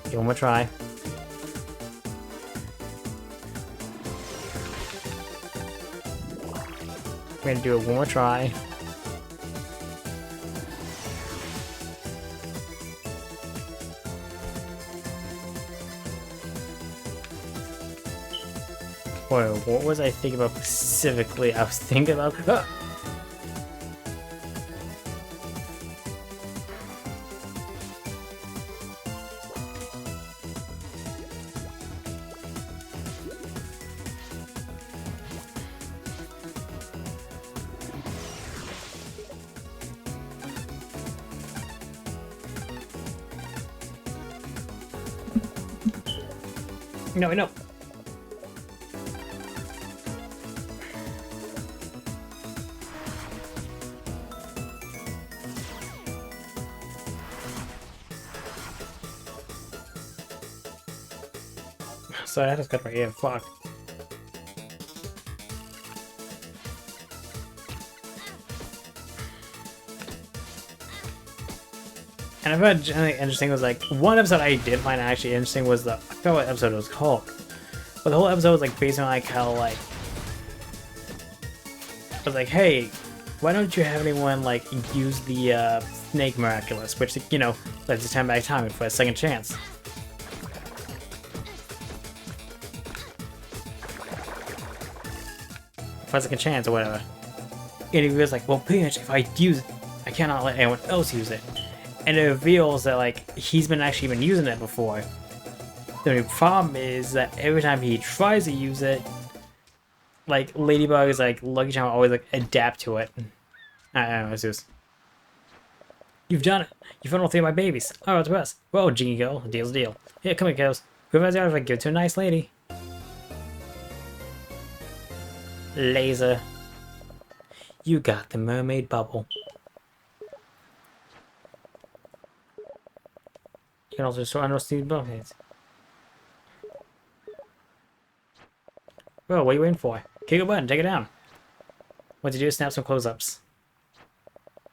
Okay, one more try. We're gonna do it one more try. Wait, what was I thinking about specifically? I was thinking about... Ah! No, no. So I just got right here. Fuck. And I thought interesting was like one episode I did find actually interesting was I forgot what episode it was called, but the whole episode was like based on like how like I was like, hey, why don't you have anyone like use the snake miraculous, which you know lets you turn back time for a second chance. For a second chance or whatever. And he was like, well, pretty much if I use it, I cannot let anyone else use it. And it reveals that like he's actually been using it before. The only problem is that every time he tries to use it, like Ladybug is like Lucky Charm always like adapt to it. I don't know, it's just you've done it. You found all three of my babies. Oh, it's the best. Well, Jingy Girl, deal's a deal. Here, come here, kiddos. Whoever's out if I give it to a nice lady. Laser. You got the mermaid bubble. You can also store unrusty bulkheads. Well, what are you waiting for? Kick a button, take it down. What to do is snap some close-ups.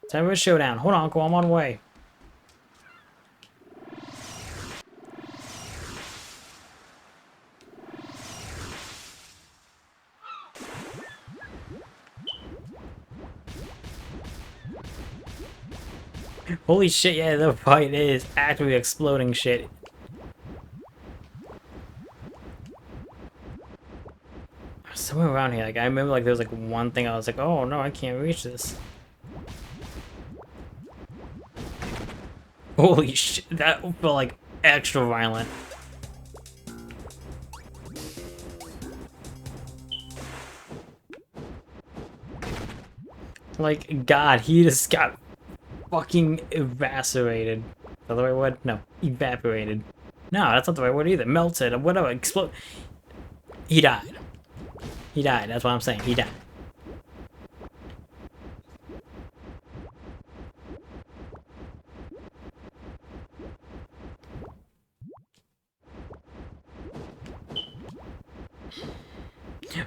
Time for a showdown. Hold on, Uncle, I'm on the way. Holy shit, yeah, the fight is actually exploding shit. Somewhere around here, like I remember like there was like one thing I was like, oh no, I can't reach this. Holy shit, that felt like extra violent. Like, God, he just got fucking evaporated. The right word? No, evaporated. No, that's not the right word either. Melted or whatever. Explode. He died. He died. That's what I'm saying. He died.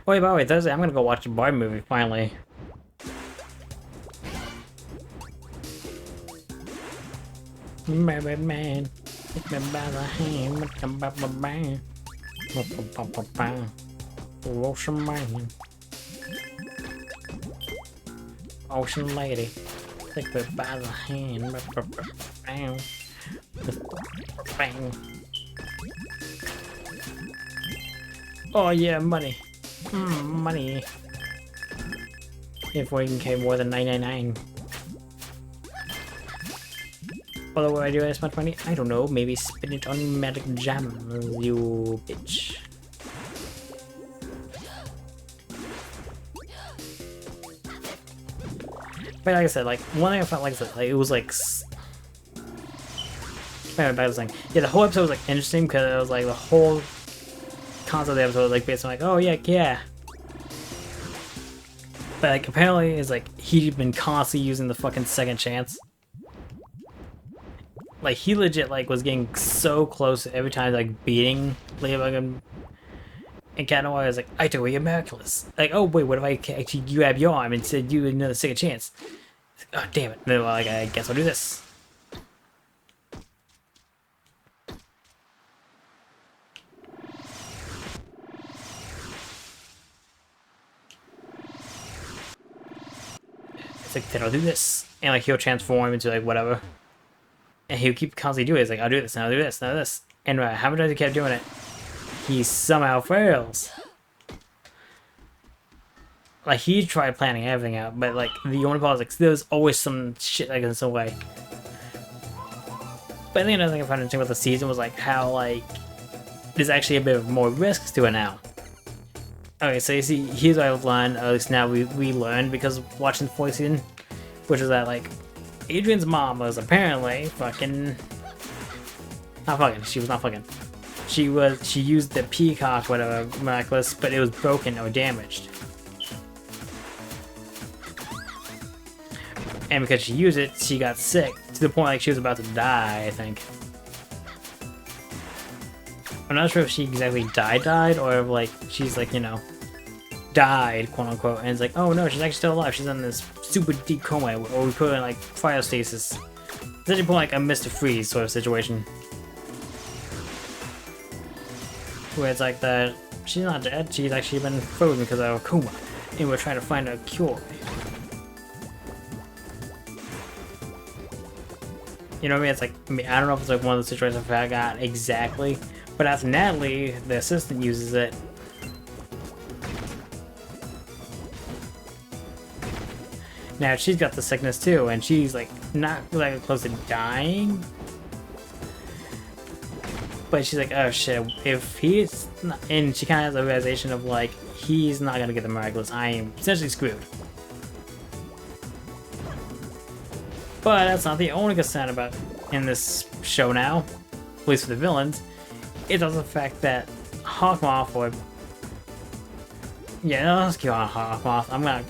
Wait, by the way, Thursday I'm gonna go watch the Barbie movie finally. Baby man, take me by the hand, make them by the band. Ocean man, ocean lady, take me by the hand. Bang. Oh yeah, money. Money. If we can pay more than $9.99. Although what I do as much money, I don't know, maybe spend it on magic jam, you bitch. But like I said, like, one thing I felt like it was like... Anyway, back to the thing. Yeah, the whole episode was like interesting because it was like the whole concept of the episode was like based on like, oh yeah, yeah. But like apparently it's like he'd been constantly using the fucking second chance. Like he legit like was getting so close every time like beating Ladybug and Cat Noir was like, I do a miraculous. Like, oh wait, what if I actually grab your arm and said you another second chance? Oh damn it. Then like I guess I'll do this. It's like then I'll do this. And like he'll transform into like whatever. And he'll keep constantly doing it. It's like, I'll do this, and I'll do this, and I'll do this. And how many times he kept doing it, he somehow fails. like he tried planning everything out, but like the only problem is like there was always some shit like in some way. But I think another thing I found interesting about the season was like how like there's actually a bit of more risks to it now. Okay, so you see, here's what I've learned, or at least now we learned because of watching the fourth season, which is that like Adrian's mom was apparently fucking not fucking. She was not fucking. She used the peacock whatever miraculous, but it was broken or damaged. And because she used it, she got sick to the point like she was about to die, I think. I'm not sure if she exactly died, or if, like, she's, like, you know, died, quote-unquote, and it's like, oh no, she's actually still alive. She's in this super deep coma, or we put her in, like, cryostasis. It's actually like a Mr. Freeze sort of situation. Where it's like that, she's not dead, she's actually been frozen because of a coma, and we're trying to find a cure. You know what I mean? It's like, I don't know if it's like one of the situations I got exactly, but as Natalie, the assistant, uses it. Now she's got the sickness too, and she's like not like close to dying, but she's like, oh shit, if he's not, and she kind of has a realization of like, he's not gonna get the miraculous, I am essentially screwed. But that's not the only concern about in this show now, at least for the villains. It's also the fact that Hawkmoth, or yeah, no, let's keep on Hawkmoth. I'm gonna,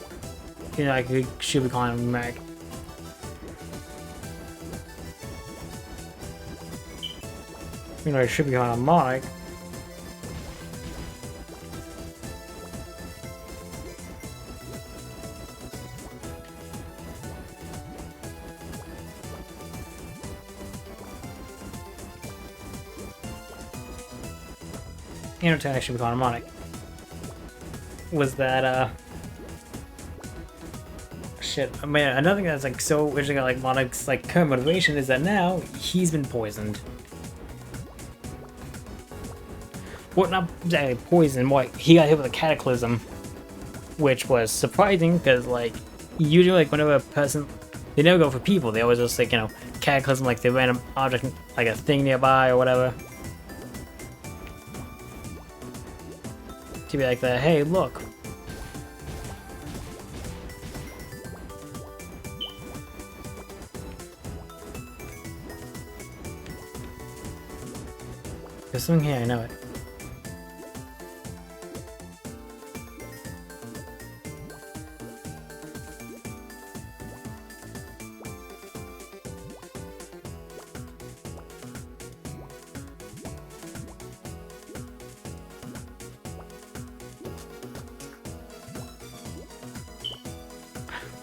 you know, I should be calling him Meg. You know, I should be calling him Mike. You know, I should be calling him Monic. Was that, shit. I mean, another thing that's like so interesting about like Monic's like current motivation is that now he's been poisoned. Well, not exactly poisoned, what he got hit with a cataclysm, which was surprising because like usually like whenever a person, they never go for people, they always just like, you know, cataclysm like the random object, like a thing nearby or whatever. To be like that, hey, look. There's something here, I know it.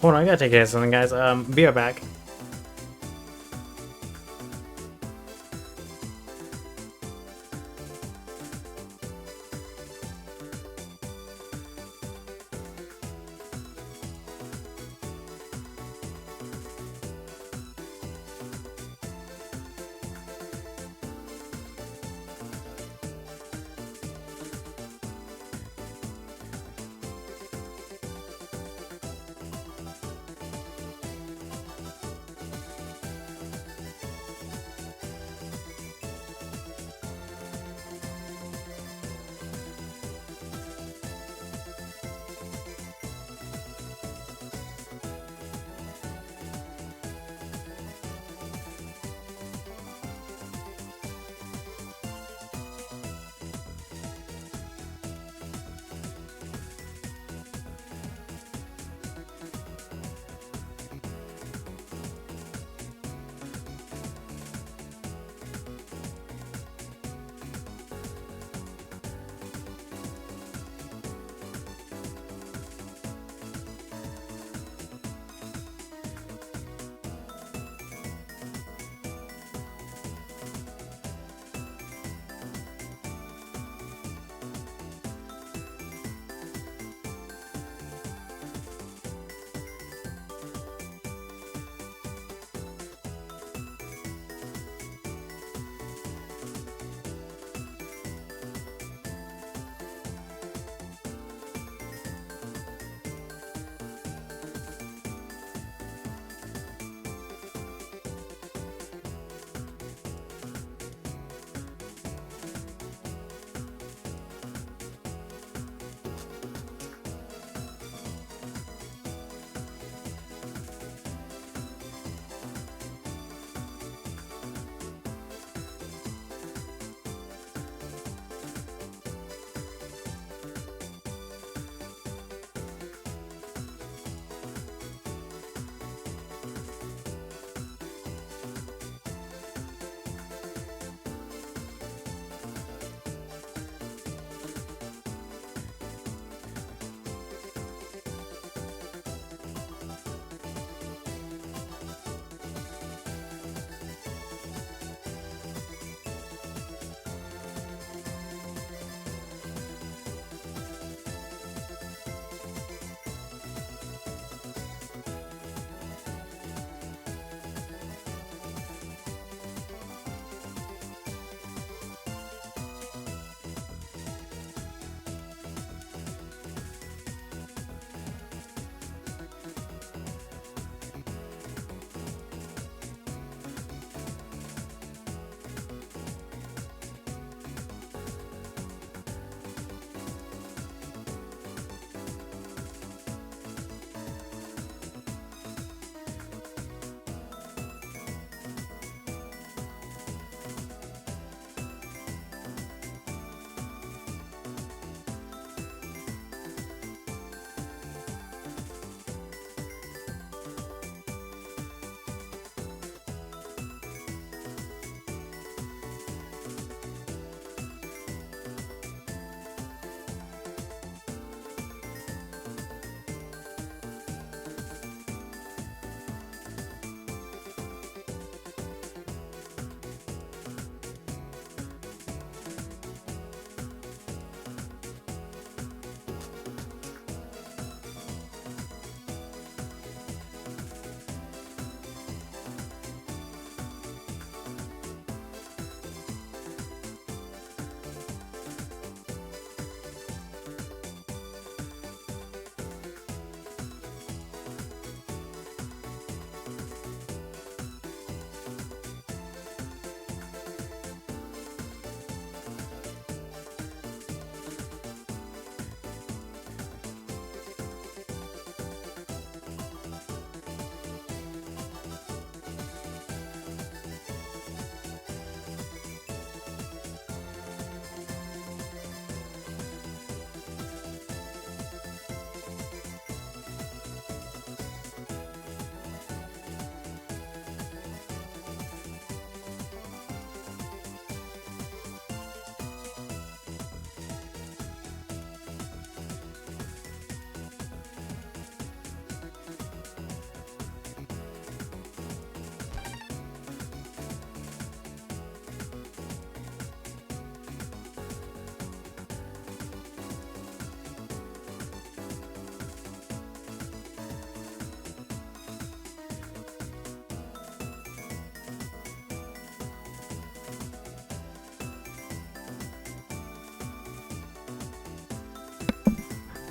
Hold on, I gotta take care of something, guys. Be right back.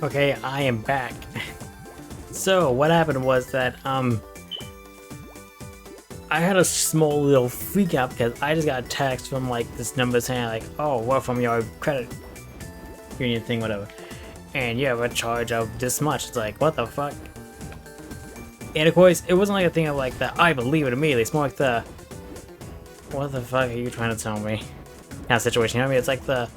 Okay, I am back. So what happened was that I had a small little freak out because I just got a text from like this number saying like, oh, we're from your credit union thing, whatever, and you have a charge of this much. It's like, what the fuck? And of course, it wasn't like a thing of like the I believe it immediately. It's more like the what the fuck are you trying to tell me kind of situation. You know what I mean? It's like the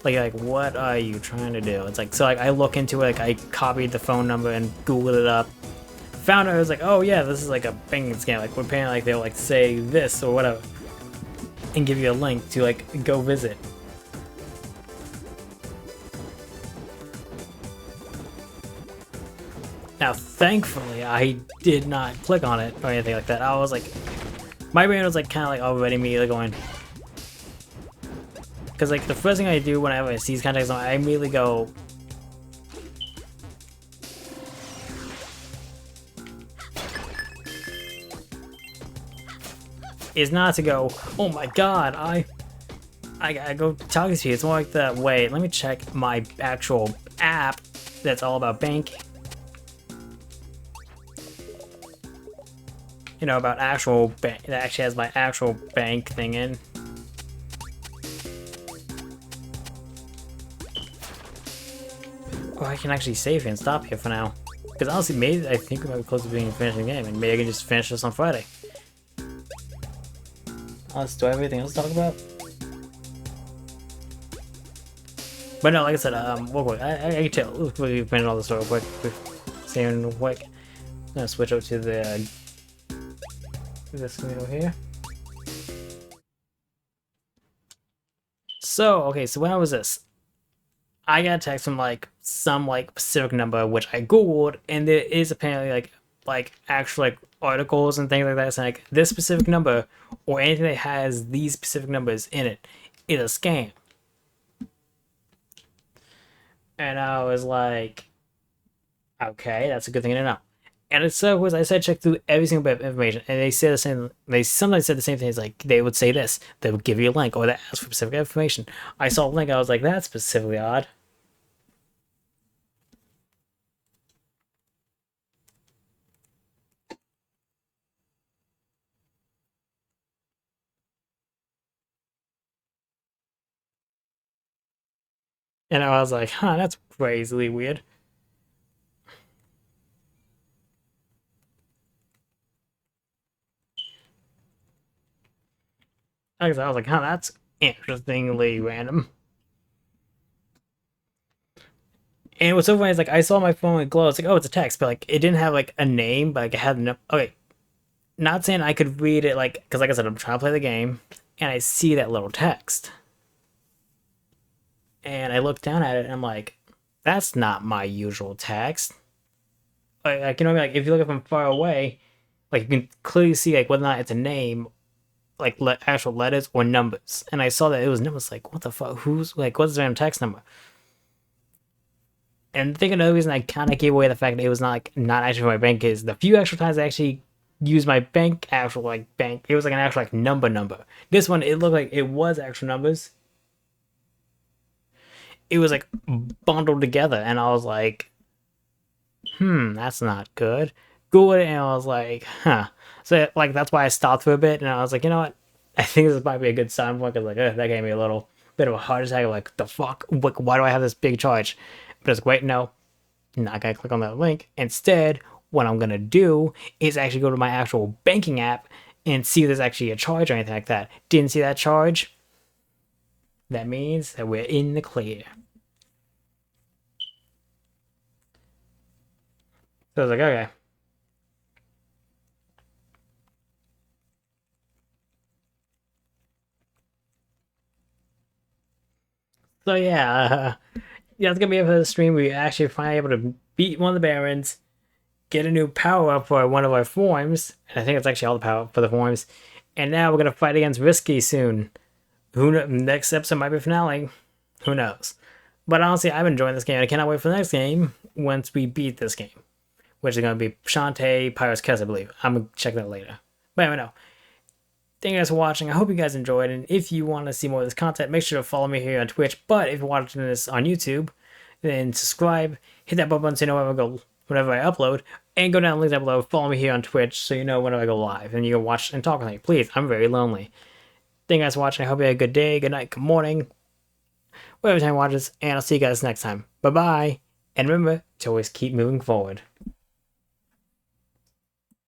like what are you trying to do? It's like, so like I look into it, like I copied the phone number and Googled it up, found out it was like, oh yeah, this is like a banking scam. Like we're paying, like they'll like say this or whatever, and give you a link to like go visit. Now, thankfully, I did not click on it or anything like that. I was like, my brain was like kind of like already immediately going, because like the first thing I do whenever I see these contacts on, I immediately go, is not to go, oh my god, I gotta go talk to you. It's more like the, wait, let me check my actual app that's all about banking. You know, about actual bank, that actually has my actual bank thing in. Oh, I can actually save here and stop here for now. Because honestly, maybe I think we might be close to being finishing the game, and maybe I can just finish this on Friday. Do I have anything else to talk about? But no, like I said, real quick, I can tell. We've been all this real quick. Saying quick. I'm gonna switch over to the this window here. So, okay, so when I was this, I got a text from like some like Pacific number, which I googled, and there is apparently like actual like articles and things like that saying like this specific number or anything that has these specific numbers in it is a scam. And I was like, okay, that's a good thing to know. And so was I said check through every single bit of information, and they said the same. They sometimes said the same thing. It's like they would say this, they would give you a link, or they ask for specific information. I saw a link, I was like, that's specifically odd. And I was like, huh, that's crazily weird. I was like, huh, that's interestingly random. And what's so funny is like I saw my phone glow. It's like, oh, it's a text, but like it didn't have like a name, but like it had no. Okay, not saying I could read it like, because like I said, I'm trying to play the game, and I see that little text, and I look down at it, and I'm like, that's not my usual text. Like you know what I mean? Like if you look from far away, like you can clearly see like whether or not it's a name, like actual letters or numbers. And I saw that it was numbers. Like what the fuck? Who's like what's the random text number? And I think another reason I kind of gave away the fact that it was not like not actually for my bank is the few actual times I actually used my bank actual like bank, it was like an actual like number. This one it looked like it was actual numbers. It was like bundled together, and I was like, that's not good. Google it, and I was like, huh. So like that's why I stopped for a bit, and I was like, you know what? I think this might be a good sign point because like that gave me a little bit of a heart attack. Like the fuck? Like why do I have this big charge? But it's like, wait, no, I'm not gonna click on that link. Instead, what I'm gonna do is actually go to my actual banking app and see if there's actually a charge or anything like that. Didn't see that charge. That means that we're in the clear. So I was like, okay. So yeah, it's gonna be for the stream. We actually finally able to beat one of the barons, get a new power up for one of our forms, and I think it's actually all the power for the forms. And now we're gonna fight against Risky soon. Who knows? Next episode might be finale. Who knows? But honestly, I'm enjoying this game. I cannot wait for the next game once we beat this game, which is gonna be Shantae Pirate's Curse, I believe. I'm gonna check that later. But anyway, no. Thank you guys for watching. I hope you guys enjoyed, and if you want to see more of this content, make sure to follow me here on Twitch. But if you're watching this on YouTube, then subscribe, hit that button so you know whenever I upload, and go down the link down below. Follow me here on Twitch so you know whenever I go live, and you can watch and talk with me. Please, I'm very lonely. Thank you guys for watching. I hope you had a good day, good night, good morning, whatever time you watch this, and I'll see you guys next time. Bye bye, and remember to always keep moving forward.